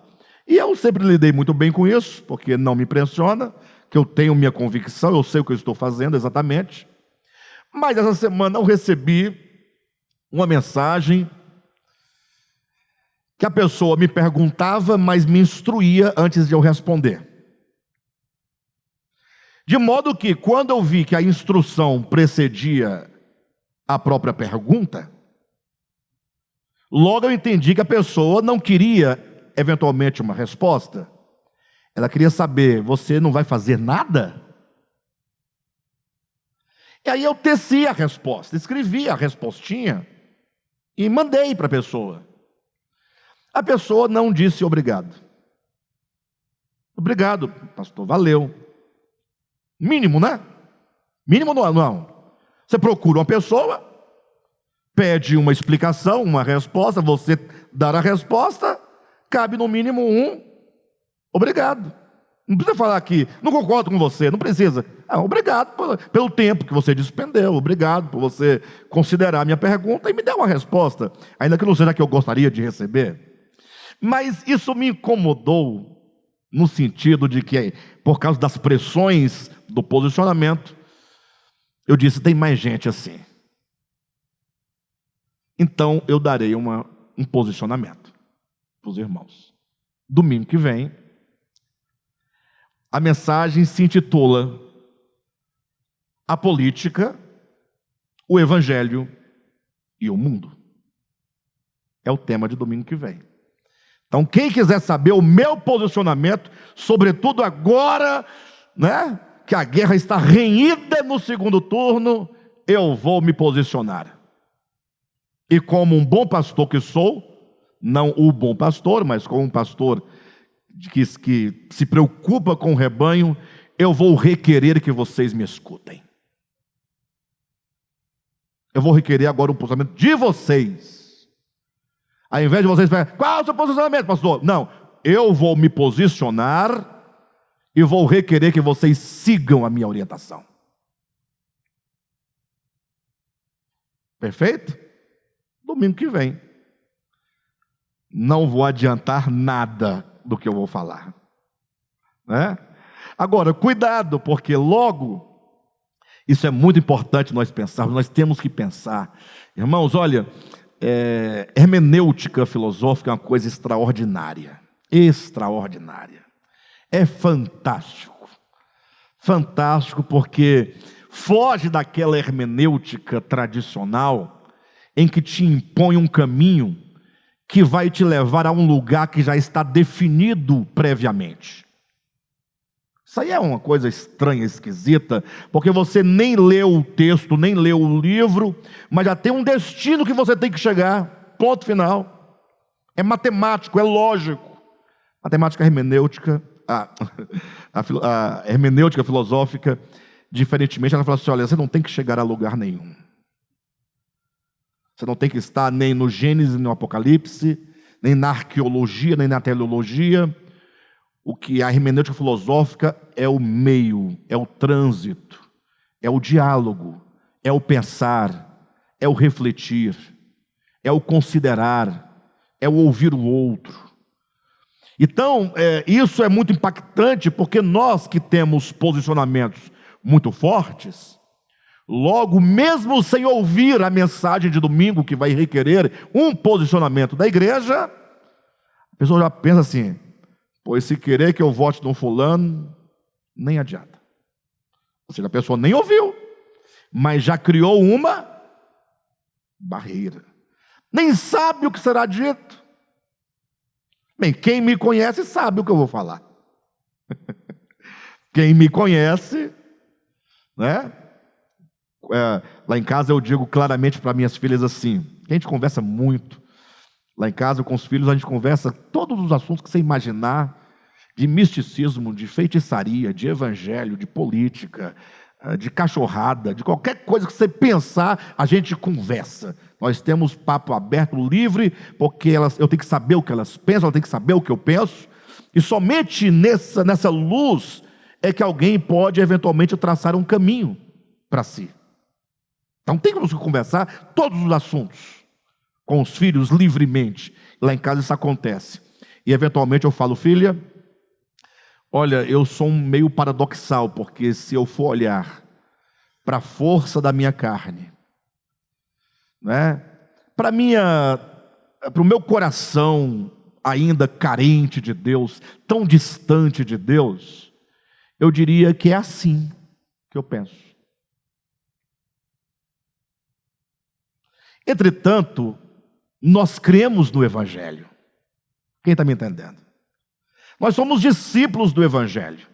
E eu sempre lidei muito bem com isso, porque não me pressiona, que eu tenho minha convicção, eu sei o que eu estou fazendo exatamente. Mas essa semana eu recebi uma mensagem que a pessoa me perguntava, mas me instruía antes de eu responder. De modo que, quando eu vi que a instrução precedia a própria pergunta, logo eu entendi que a pessoa não queria, eventualmente, uma resposta. Ela queria saber, você não vai fazer nada? E aí eu teci a resposta, escrevi a respostinha e mandei para a pessoa. A pessoa não disse obrigado. Obrigado, pastor, valeu. Mínimo, né? Mínimo não. Você procura uma pessoa, pede uma explicação, uma resposta, você dar a resposta, cabe no mínimo um obrigado. Não precisa falar aqui, não concordo com você, não precisa. Obrigado pelo tempo que você despendeu, obrigado por você considerar a minha pergunta e me dar uma resposta, ainda que não seja a que eu gostaria de receber. Mas isso me incomodou no sentido de que, por causa das pressões do posicionamento, eu disse, tem mais gente assim. Então eu darei um posicionamento para os irmãos. Domingo que vem, a mensagem se intitula A Política, o Evangelho e o Mundo. É o tema de domingo que vem. Então quem quiser saber o meu posicionamento, sobretudo agora, né, que a guerra está renhida no segundo turno, eu vou me posicionar. E como um bom pastor que sou, não o bom pastor, mas como um pastor que se preocupa com o rebanho, eu vou requerer que vocês me escutem. Eu vou requerer agora o posicionamento de vocês. Ao invés de vocês perguntarem, qual é o seu posicionamento, pastor? Não, eu vou me posicionar e vou requerer que vocês sigam a minha orientação. Perfeito? Domingo que vem. Não vou adiantar nada do que eu vou falar. Né? Agora, cuidado, porque logo, isso é muito importante nós pensarmos, nós temos que pensar. Irmãos, olha, hermenêutica filosófica é uma coisa extraordinária. Extraordinária. É fantástico. Fantástico porque foge daquela hermenêutica tradicional em que te impõe um caminho que vai te levar a um lugar que já está definido previamente. Isso aí é uma coisa estranha, esquisita, porque você nem leu o texto, nem leu o livro, mas já tem um destino que você tem que chegar, ponto final. É matemático, é lógico. Matemática hermenêutica, a hermenêutica filosófica, diferentemente, ela fala assim: olha, você não tem que chegar a lugar nenhum. Você não tem que estar nem no Gênesis, nem no Apocalipse, nem na arqueologia, nem na teleologia. O que a hermenêutica filosófica é o meio, é o trânsito, é o diálogo, é o pensar, é o refletir, é o considerar, é o ouvir o outro. Então, isso é muito impactante, porque nós que temos posicionamentos muito fortes, logo, mesmo sem ouvir a mensagem de domingo, que vai requerer um posicionamento da igreja, a pessoa já pensa assim: pois se querer que eu vote no fulano, nem adianta. Ou seja, a pessoa nem ouviu, mas já criou uma barreira. Nem sabe o que será dito. Bem, quem me conhece sabe o que eu vou falar. Quem me conhece, né? Lá em casa eu digo claramente para minhas filhas assim, a gente conversa muito. Lá em casa com os filhos a gente conversa todos os assuntos que você imaginar, de misticismo, de feitiçaria, de evangelho, de política, de cachorrada, de qualquer coisa que você pensar, a gente conversa. Nós temos papo aberto, livre, porque eu tenho que saber o que elas pensam, elas têm que saber o que eu penso, e somente nessa luz é que alguém pode eventualmente traçar um caminho para si. Então tem que conversar todos os assuntos com os filhos livremente. Lá em casa isso acontece. E eventualmente eu falo: filha, olha, eu sou um meio paradoxal, porque se eu for olhar para a força da minha carne, né, para o meu coração ainda carente de Deus, tão distante de Deus, eu diria que é assim que eu penso. Entretanto, nós cremos no Evangelho. Quem está me entendendo? Nós somos discípulos do Evangelho.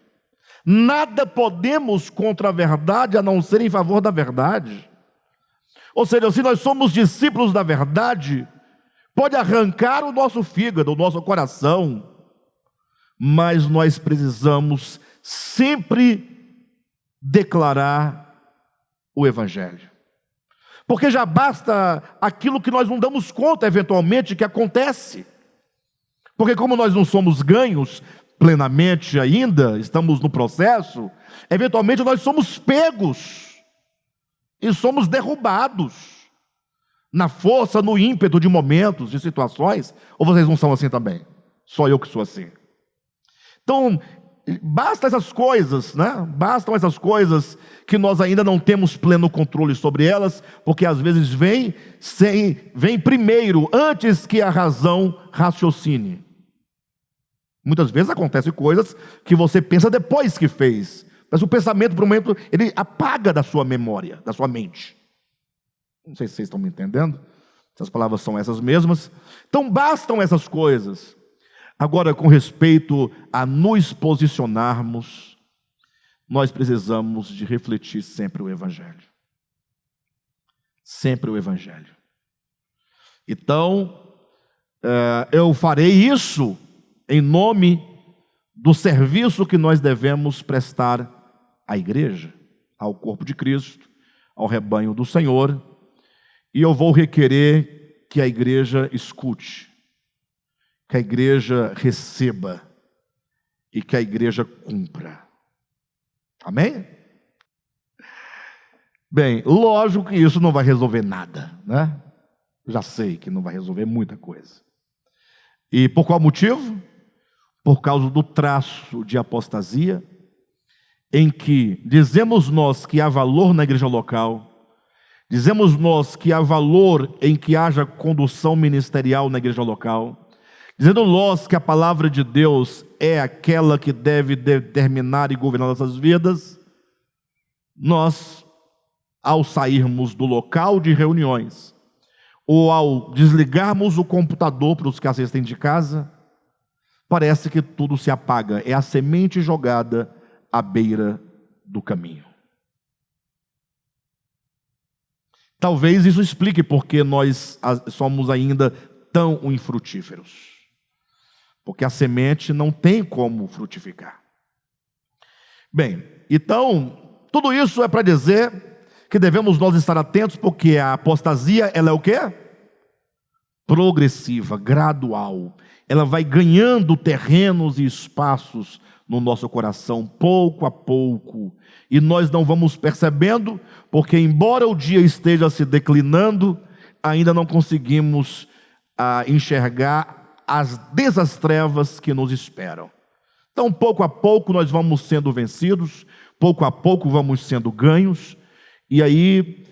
Nada podemos contra a verdade a não ser em favor da verdade. Ou seja, se nós somos discípulos da verdade, pode arrancar o nosso fígado, o nosso coração, mas nós precisamos sempre declarar o Evangelho. Porque já basta aquilo que nós não damos conta, eventualmente, que acontece. Porque como nós não somos ganhos plenamente ainda, estamos no processo, eventualmente nós somos pegos e somos derrubados na força, no ímpeto de momentos, de situações. Ou vocês não são assim também? Só eu que sou assim. Então, basta essas coisas, né? Bastam essas coisas que nós ainda não temos pleno controle sobre elas, porque às vezes vem primeiro, antes que a razão raciocine. Muitas vezes acontecem coisas que você pensa depois que fez, mas o pensamento, por um momento, ele apaga da sua memória, da sua mente. Não sei se vocês estão me entendendo, se as palavras são essas mesmas. Então bastam essas coisas. Agora, com respeito a nos posicionarmos, nós precisamos de refletir sempre o Evangelho. Sempre o Evangelho. Então, eu farei isso em nome do serviço que nós devemos prestar à igreja, ao corpo de Cristo, ao rebanho do Senhor, e eu vou requerer que a igreja escute, que a igreja receba e que a igreja cumpra. Amém? Bem, lógico que isso não vai resolver nada, né? Já sei que não vai resolver muita coisa. E por qual motivo? Por causa do traço de apostasia, em que dizemos nós que há valor na igreja local, dizemos nós que há valor em que haja condução ministerial na igreja local, dizendo nós que a palavra de Deus é aquela que deve determinar e governar nossas vidas, nós, ao sairmos do local de reuniões, ou ao desligarmos o computador para os que assistem de casa, parece que tudo se apaga. É a semente jogada à beira do caminho. Talvez isso explique porque nós somos ainda tão infrutíferos. Porque a semente não tem como frutificar. Bem, então, tudo isso é para dizer que devemos nós estar atentos, porque a apostasia, ela é o quê? Progressiva, gradual. Ela vai ganhando terrenos e espaços no nosso coração, pouco a pouco. E nós não vamos percebendo, porque embora o dia esteja se declinando, ainda não conseguimos enxergar as densas trevas que nos esperam. Então, pouco a pouco nós vamos sendo vencidos, pouco a pouco vamos sendo ganhos, e aí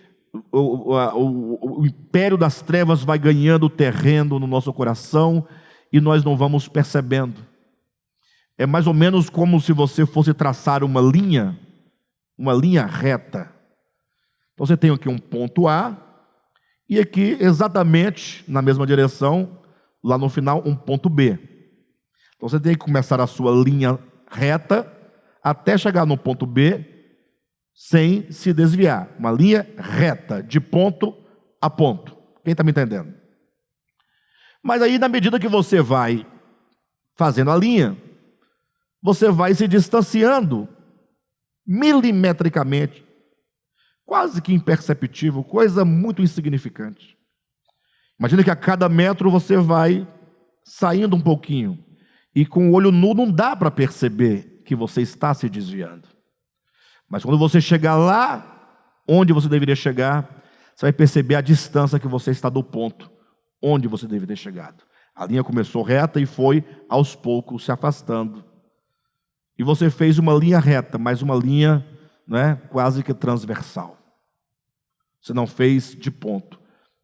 o império das trevas vai ganhando terreno no nosso coração, e nós não vamos percebendo. É mais ou menos como se você fosse traçar uma linha reta. Então você tem aqui um ponto A, e aqui exatamente na mesma direção, lá no final, um ponto B. Então você tem que começar a sua linha reta até chegar no ponto B sem se desviar. Uma linha reta, de ponto a ponto. Quem está me entendendo? Mas aí, na medida que você vai fazendo a linha, você vai se distanciando milimetricamente, quase que imperceptível, coisa muito insignificante. Imagina que a cada metro você vai saindo um pouquinho, e com o olho nu não dá para perceber que você está se desviando. Mas quando você chegar lá, onde você deveria chegar, você vai perceber a distância que você está do ponto onde você deveria ter chegado. A linha começou reta e foi aos poucos se afastando. E você fez uma linha reta, mas uma linha, quase que transversal. Você não fez de ponto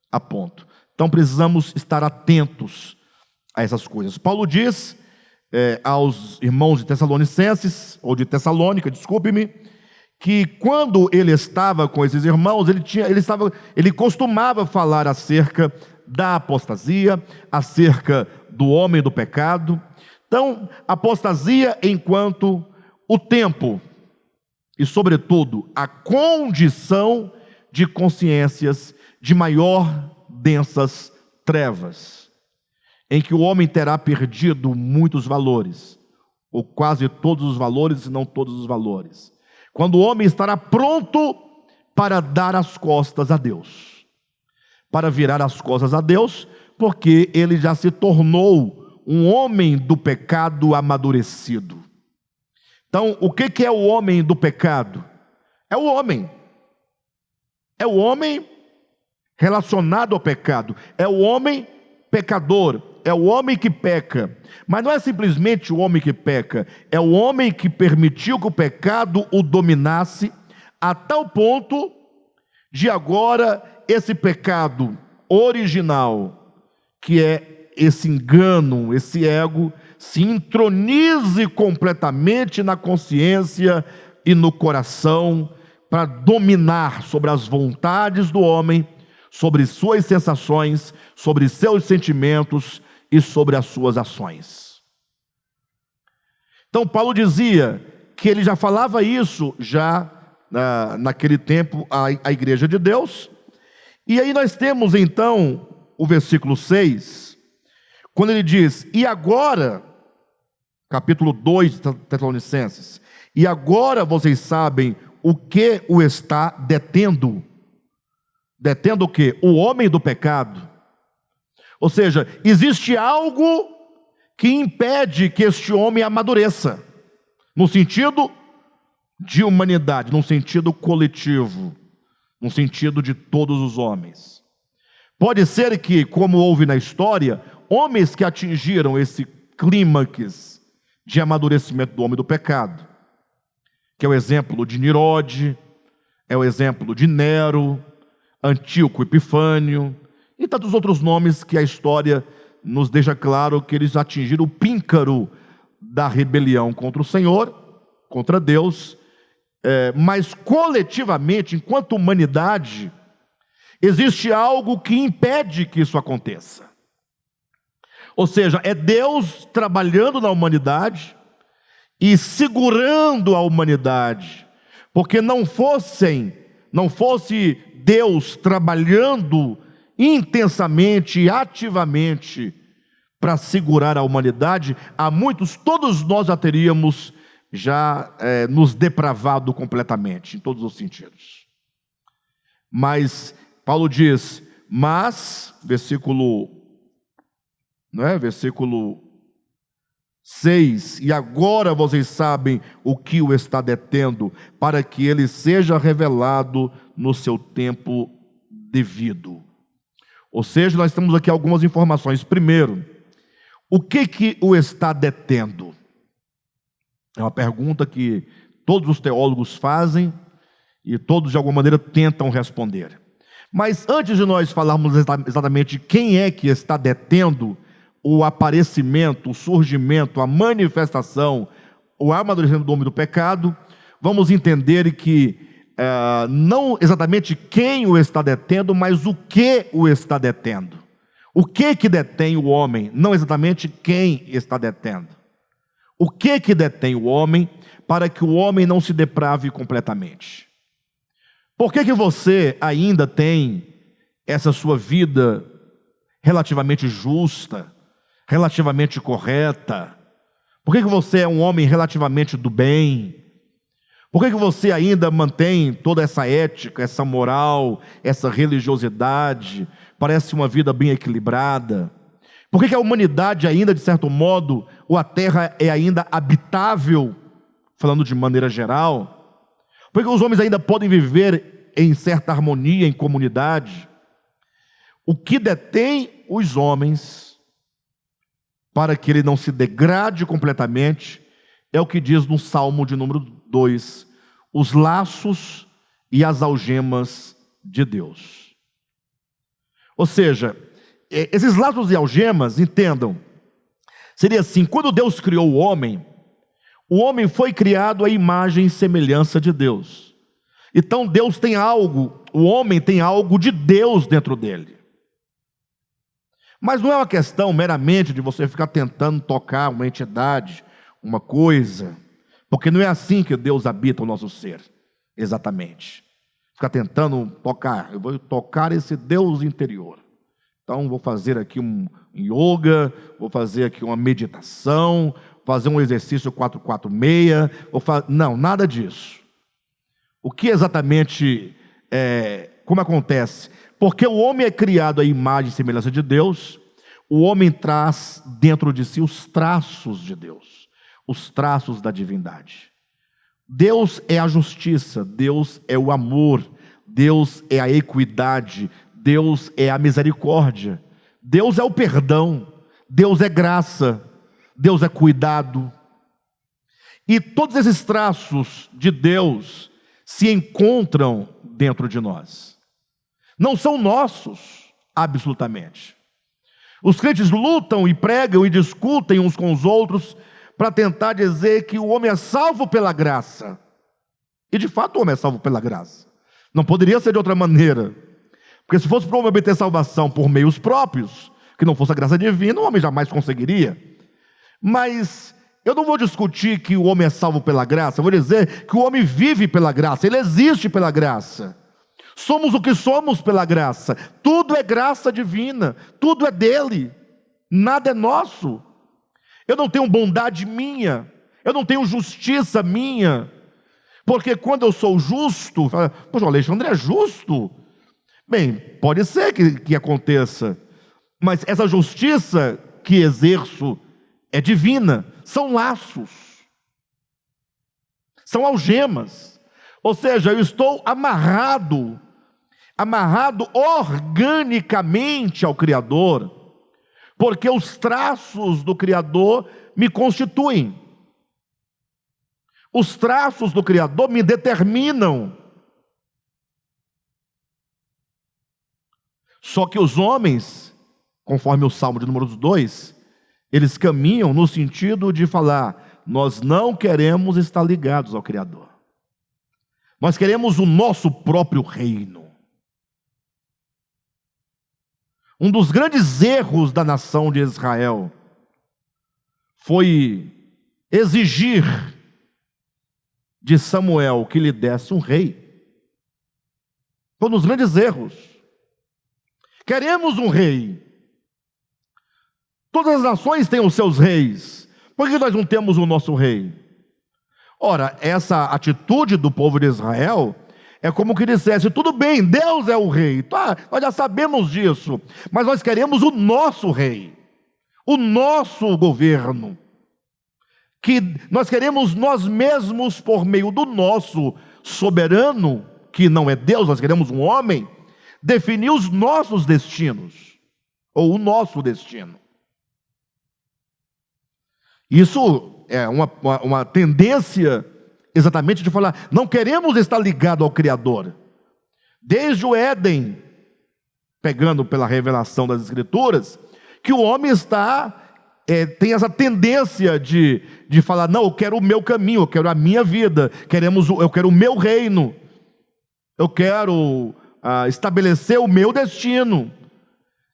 a ponto. Então precisamos estar atentos a essas coisas. Paulo diz aos irmãos de Tessalonicenses, ou de Tessalônica, desculpe-me, que quando ele estava com esses irmãos, ele costumava falar acerca da apostasia, acerca do homem do pecado. Então, apostasia enquanto o tempo e, sobretudo, a condição de consciências de maior densas trevas, em que o homem terá perdido muitos valores, ou quase todos os valores, se não todos os valores. Quando o homem estará pronto para dar as costas a Deus, para virar as costas a Deus, porque ele já se tornou um homem do pecado amadurecido. Então, o que é o homem do pecado? É o homem relacionado ao pecado, é o homem pecador, é o homem que peca. Mas não é simplesmente o homem que peca, é o homem que permitiu que o pecado o dominasse, a tal ponto de agora esse pecado original, que é esse engano, esse ego, se intronize completamente na consciência e no coração, para dominar sobre as vontades do homem, sobre suas sensações, sobre seus sentimentos e sobre as suas ações. Então Paulo dizia que ele já falava isso já naquele tempo à igreja de Deus. E aí nós temos então o versículo 6, quando ele diz: e agora, capítulo 2 de Tessalonicenses, e agora vocês sabem o que o está detendo. Detendo o quê? O homem do pecado. Ou seja, existe algo que impede que este homem amadureça, no sentido de humanidade, no sentido coletivo, no sentido de todos os homens. Pode ser que, como houve na história, homens que atingiram esse clímax de amadurecimento do homem do pecado, que é o exemplo de Nirode, é o exemplo de Nero, Antíoco Epifânio, e tantos outros nomes que a história nos deixa claro que eles atingiram o píncaro da rebelião contra o Senhor, contra Deus, mas coletivamente, enquanto humanidade, Existe algo que impede que isso aconteça. Ou seja, é Deus trabalhando na humanidade e segurando a humanidade, porque não fosse Deus trabalhando intensamente e ativamente para segurar a humanidade, todos nós já teríamos nos depravado completamente, em todos os sentidos. Mas Paulo diz, versículo 6, e agora vocês sabem o que o está detendo, para que ele seja revelado no seu tempo devido. Ou seja, nós temos aqui algumas informações. Primeiro, o que o está detendo? É uma pergunta que todos os teólogos fazem e todos de alguma maneira tentam responder. Mas antes de nós falarmos exatamente quem é que está detendo o aparecimento, o surgimento, a manifestação, o amadurecimento do homem do pecado, vamos entender que não exatamente quem o está detendo, mas o que o está detendo. O que detém o homem, não exatamente quem está detendo. O que detém o homem para que o homem não se deprave completamente? Por que você ainda tem essa sua vida relativamente justa, relativamente correta? Por que você é um homem relativamente do bem? Por que você ainda mantém toda essa ética, essa moral, essa religiosidade? Parece uma vida bem equilibrada. Por que a humanidade ainda, de certo modo, ou a terra é ainda habitável, falando de maneira geral? Por que os homens ainda podem viver em certa harmonia, em comunidade? O que detém os homens para que ele não se degrade completamente é o que diz no Salmo de número 2, os laços e as algemas de Deus. Ou seja, esses laços e algemas, entendam, seria assim: quando Deus criou o homem foi criado à imagem e semelhança de Deus. Então Deus tem algo, o homem tem algo de Deus dentro dele. Mas não é uma questão meramente de você ficar tentando tocar uma entidade, uma coisa, porque não é assim que Deus habita o nosso ser, exatamente. Ficar tentando tocar, eu vou tocar esse Deus interior. Então vou fazer aqui um yoga, vou fazer aqui uma meditação, fazer um exercício 446, não, nada disso. O que exatamente como acontece? Porque o homem é criado à imagem e semelhança de Deus, o homem traz dentro de si os traços de Deus, os traços da divindade. Deus é a justiça, Deus é o amor, Deus é a equidade, Deus é a misericórdia, Deus é o perdão, Deus é graça, Deus é cuidado. E todos esses traços de Deus se encontram dentro de nós. Não são nossos, absolutamente. Os crentes lutam e pregam e discutem uns com os outros para tentar dizer que o homem é salvo pela graça. E de fato o homem é salvo pela graça. Não poderia ser de outra maneira. Porque se fosse para o homem obter salvação por meios próprios, que não fosse a graça divina, o homem jamais conseguiria. Mas eu não vou discutir que o homem é salvo pela graça, eu vou dizer que o homem vive pela graça, ele existe pela graça. Somos o que somos pela graça. Tudo é graça divina, tudo é dele, nada é nosso. Eu não tenho bondade minha, eu não tenho justiça minha, porque quando eu sou justo, poxa, o Alexandre é justo. Bem, pode ser que aconteça, mas essa justiça que exerço é divina, são laços, são algemas, ou seja, eu estou amarrado organicamente ao Criador, porque os traços do Criador me constituem, os traços do Criador me determinam. Só que os homens, conforme o Salmo de número 2, eles caminham no sentido de falar: nós não queremos estar ligados ao Criador, nós queremos o nosso próprio reino. Um dos grandes erros da nação de Israel foi exigir de Samuel que lhe desse um rei. Foi um dos grandes erros. Queremos um rei. Todas as nações têm os seus reis. Por que nós não temos o nosso rei? Ora, essa atitude do povo de Israel é como que dissesse: tudo bem, Deus é o rei, tá, nós já sabemos disso, mas nós queremos o nosso rei, o nosso governo, que nós queremos nós mesmos, por meio do nosso soberano, que não é Deus, nós queremos um homem, definir os nossos destinos, ou o nosso destino. Isso é uma tendência exatamente de falar: não queremos estar ligado ao Criador. Desde o Éden, pegando pela revelação das Escrituras, que o homem tem essa tendência de falar: não, eu quero o meu caminho, eu quero a minha vida, eu quero o meu reino, eu quero estabelecer o meu destino.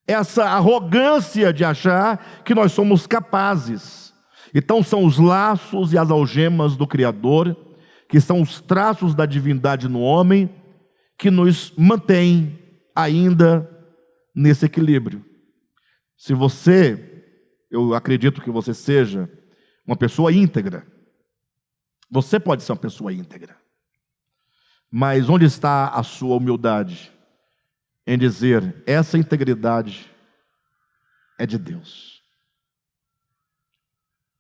Essa arrogância de achar que nós somos capazes. Então são os laços e as algemas do Criador, que são os traços da divindade no homem, que nos mantém ainda nesse equilíbrio. Se eu acredito que você seja uma pessoa íntegra, você pode ser uma pessoa íntegra, mas onde está a sua humildade em dizer: essa integridade é de Deus?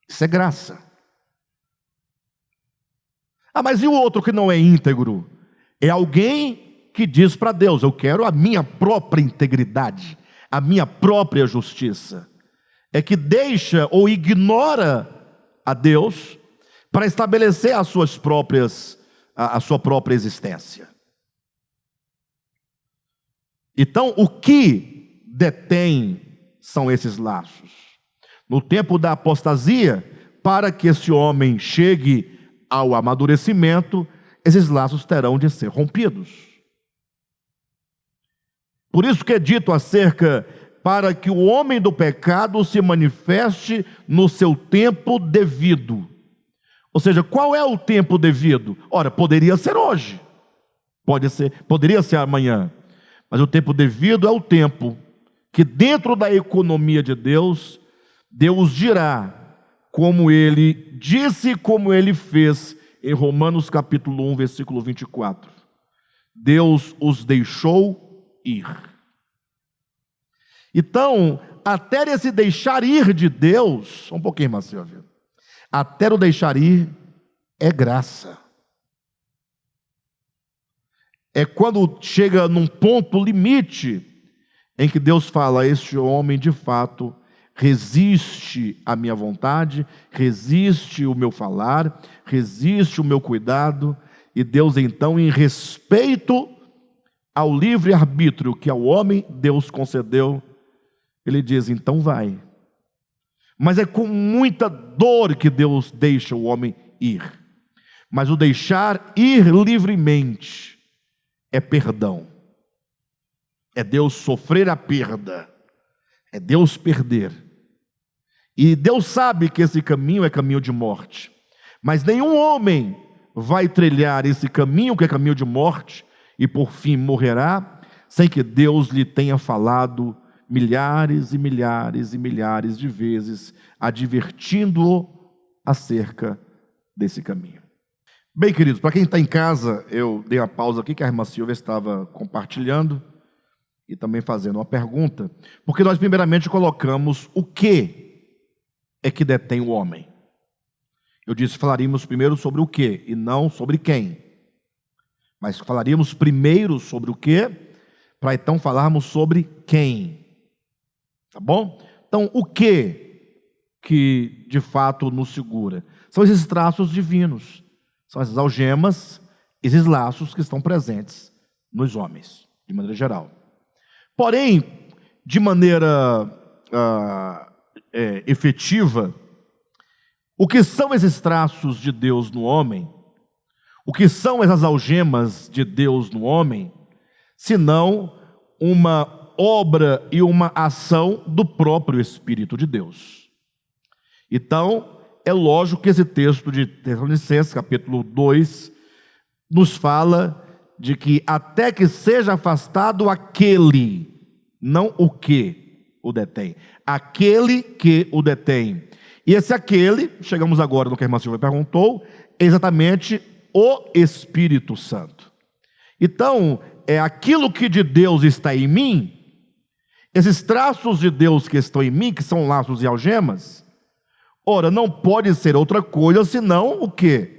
Isso é graça. Mas e o outro que não é íntegro? É alguém que diz para Deus: eu quero a minha própria integridade, a minha própria justiça. É que deixa ou ignora a Deus para estabelecer a sua própria existência. Então, o que detém são esses laços. No tempo da apostasia, para que esse homem chegue ao amadurecimento, esses laços terão de ser rompidos. Por isso que é dito acerca, para que o homem do pecado se manifeste no seu tempo devido. Ou seja, qual é o tempo devido? Ora, poderia ser hoje, poderia ser amanhã, mas o tempo devido é o tempo que, dentro da economia de Deus, Deus dirá, como ele disse, como ele fez em Romanos capítulo 1, versículo 24. Deus os deixou ir. Então, até esse deixar ir de Deus, um pouquinho mais, Silvio, até o deixar ir é graça. É quando chega num ponto limite em que Deus fala: este homem de fato resiste à minha vontade, resiste o meu falar, resiste o meu cuidado, e Deus então, em respeito ao livre-arbítrio que ao homem Deus concedeu, ele diz: então vai. Mas é com muita dor que Deus deixa o homem ir. Mas o deixar ir livremente é perdão. É Deus sofrer a perda. É Deus perder. E Deus sabe que esse caminho é caminho de morte. Mas nenhum homem vai trilhar esse caminho que é caminho de morte e por fim morrerá, sem que Deus lhe tenha falado milhares e milhares e milhares de vezes, advertindo-o acerca desse caminho. Bem, queridos, para quem está em casa, eu dei uma pausa aqui que a irmã Silvia estava compartilhando e também fazendo uma pergunta, porque nós primeiramente colocamos o que é que detém o homem. Eu disse, falaríamos primeiro sobre o que e não sobre quem. Mas falaríamos primeiro sobre o que, para então falarmos sobre quem. Tá bom? Então, o que de fato nos segura? São esses traços divinos, são essas algemas, esses laços que estão presentes nos homens, de maneira geral. Porém, de maneira efetiva, o que são esses traços de Deus no homem? O que são essas algemas de Deus no homem? Senão uma obra e uma ação do próprio Espírito de Deus. Então, é lógico que esse texto de Tessalonicenses, capítulo 2, nos fala de que até que seja afastado aquele, não o que o detém, aquele que o detém. E esse aquele, chegamos agora no que a irmã Silvia perguntou, é exatamente o Espírito Santo. Então, é aquilo que de Deus está em mim, esses traços de Deus que estão em mim, que são laços e algemas, ora, não pode ser outra coisa senão o quê?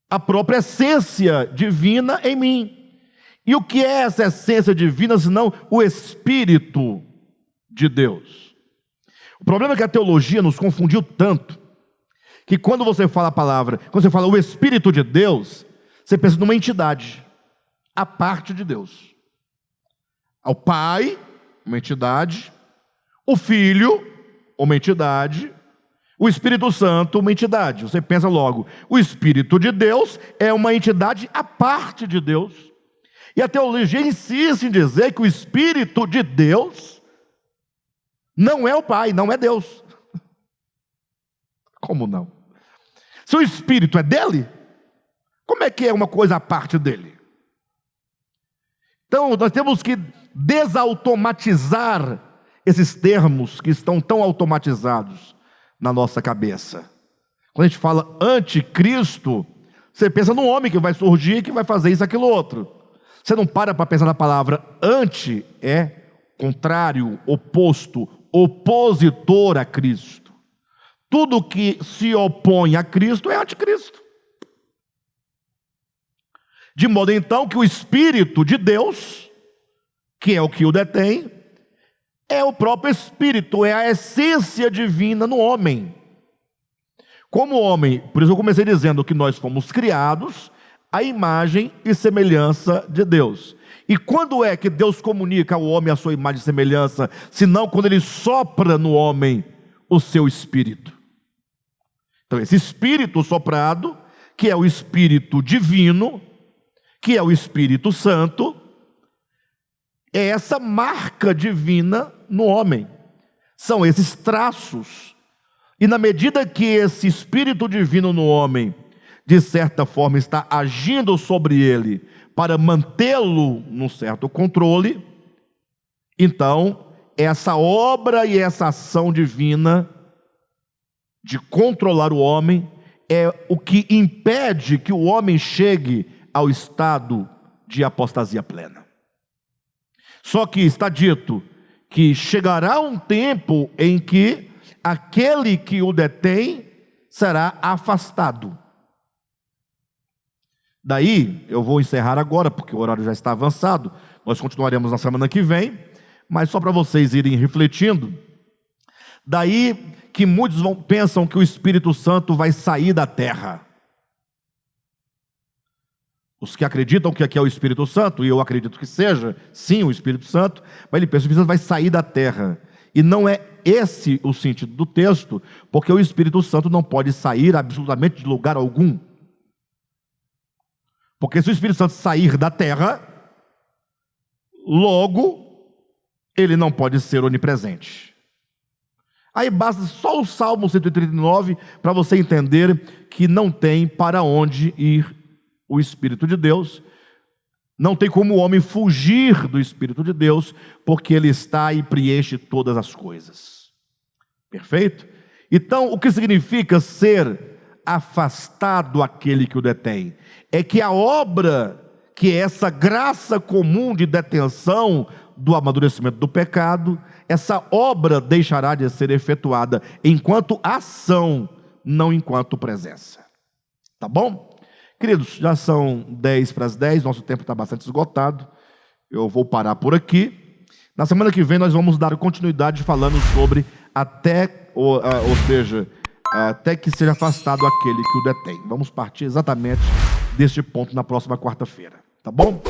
A própria essência divina em mim. E o que é essa essência divina senão o Espírito de Deus? O problema é que a teologia nos confundiu tanto, que quando você fala a palavra, quando você fala o Espírito de Deus, você pensa numa entidade, a parte de Deus. O Pai, uma entidade, o Filho, uma entidade, o Espírito Santo, uma entidade. Você pensa logo, o Espírito de Deus é uma entidade à parte de Deus. E a teologia insiste em dizer que o Espírito de Deus não é o Pai, não é Deus. Como não? Se o Espírito é dele, como é que é uma coisa à parte dele? Então, nós temos que desautomatizar esses termos que estão tão automatizados na nossa cabeça. Quando a gente fala anticristo, você pensa num homem que vai surgir, que vai fazer isso, aquilo, outro. Você não para pensar na palavra anti, é contrário, oposto, opositor a Cristo. Tudo que se opõe a Cristo é anticristo. De modo então que o Espírito de Deus, que é o que o detém, é o próprio Espírito, é a essência divina no homem. Como homem, por isso eu comecei dizendo que nós fomos criados à imagem e semelhança de Deus. E quando é que Deus comunica ao homem a sua imagem e semelhança, senão quando Ele sopra no homem o seu Espírito? Então esse Espírito soprado, que é o Espírito divino, que é o Espírito Santo, é essa marca divina no homem. São esses traços. E na medida que esse Espírito divino no homem, de certa forma, está agindo sobre ele para mantê-lo num certo controle, então, essa obra e essa ação divina de controlar o homem é o que impede que o homem chegue ao estado de apostasia plena. Só que está dito que chegará um tempo em que aquele que o detém será afastado. Daí, eu vou encerrar agora, porque o horário já está avançado, nós continuaremos na semana que vem, mas só para vocês irem refletindo, daí que muitos pensam que o Espírito Santo vai sair da terra. Os que acreditam que aqui é o Espírito Santo, e eu acredito que seja, sim, o Espírito Santo, mas ele pensa que o Espírito Santo vai sair da terra. E não é esse o sentido do texto, porque o Espírito Santo não pode sair absolutamente de lugar algum. Porque se o Espírito Santo sair da terra, logo, ele não pode ser onipresente. Aí basta só o Salmo 139 para você entender que não tem para onde ir o Espírito de Deus. Não tem como o homem fugir do Espírito de Deus, porque ele está e preenche todas as coisas. Perfeito? Então, o que significa ser afastado aquele que o detém? É que a obra, que é essa graça comum de detenção do amadurecimento do pecado, essa obra deixará de ser efetuada enquanto ação, não enquanto presença. Tá bom? Queridos, já são 10:10, nosso tempo está bastante esgotado, eu vou parar por aqui. Na semana que vem nós vamos dar continuidade falando sobre até que seja afastado aquele que o detém. Vamos partir exatamente deste ponto na próxima quarta-feira, tá bom?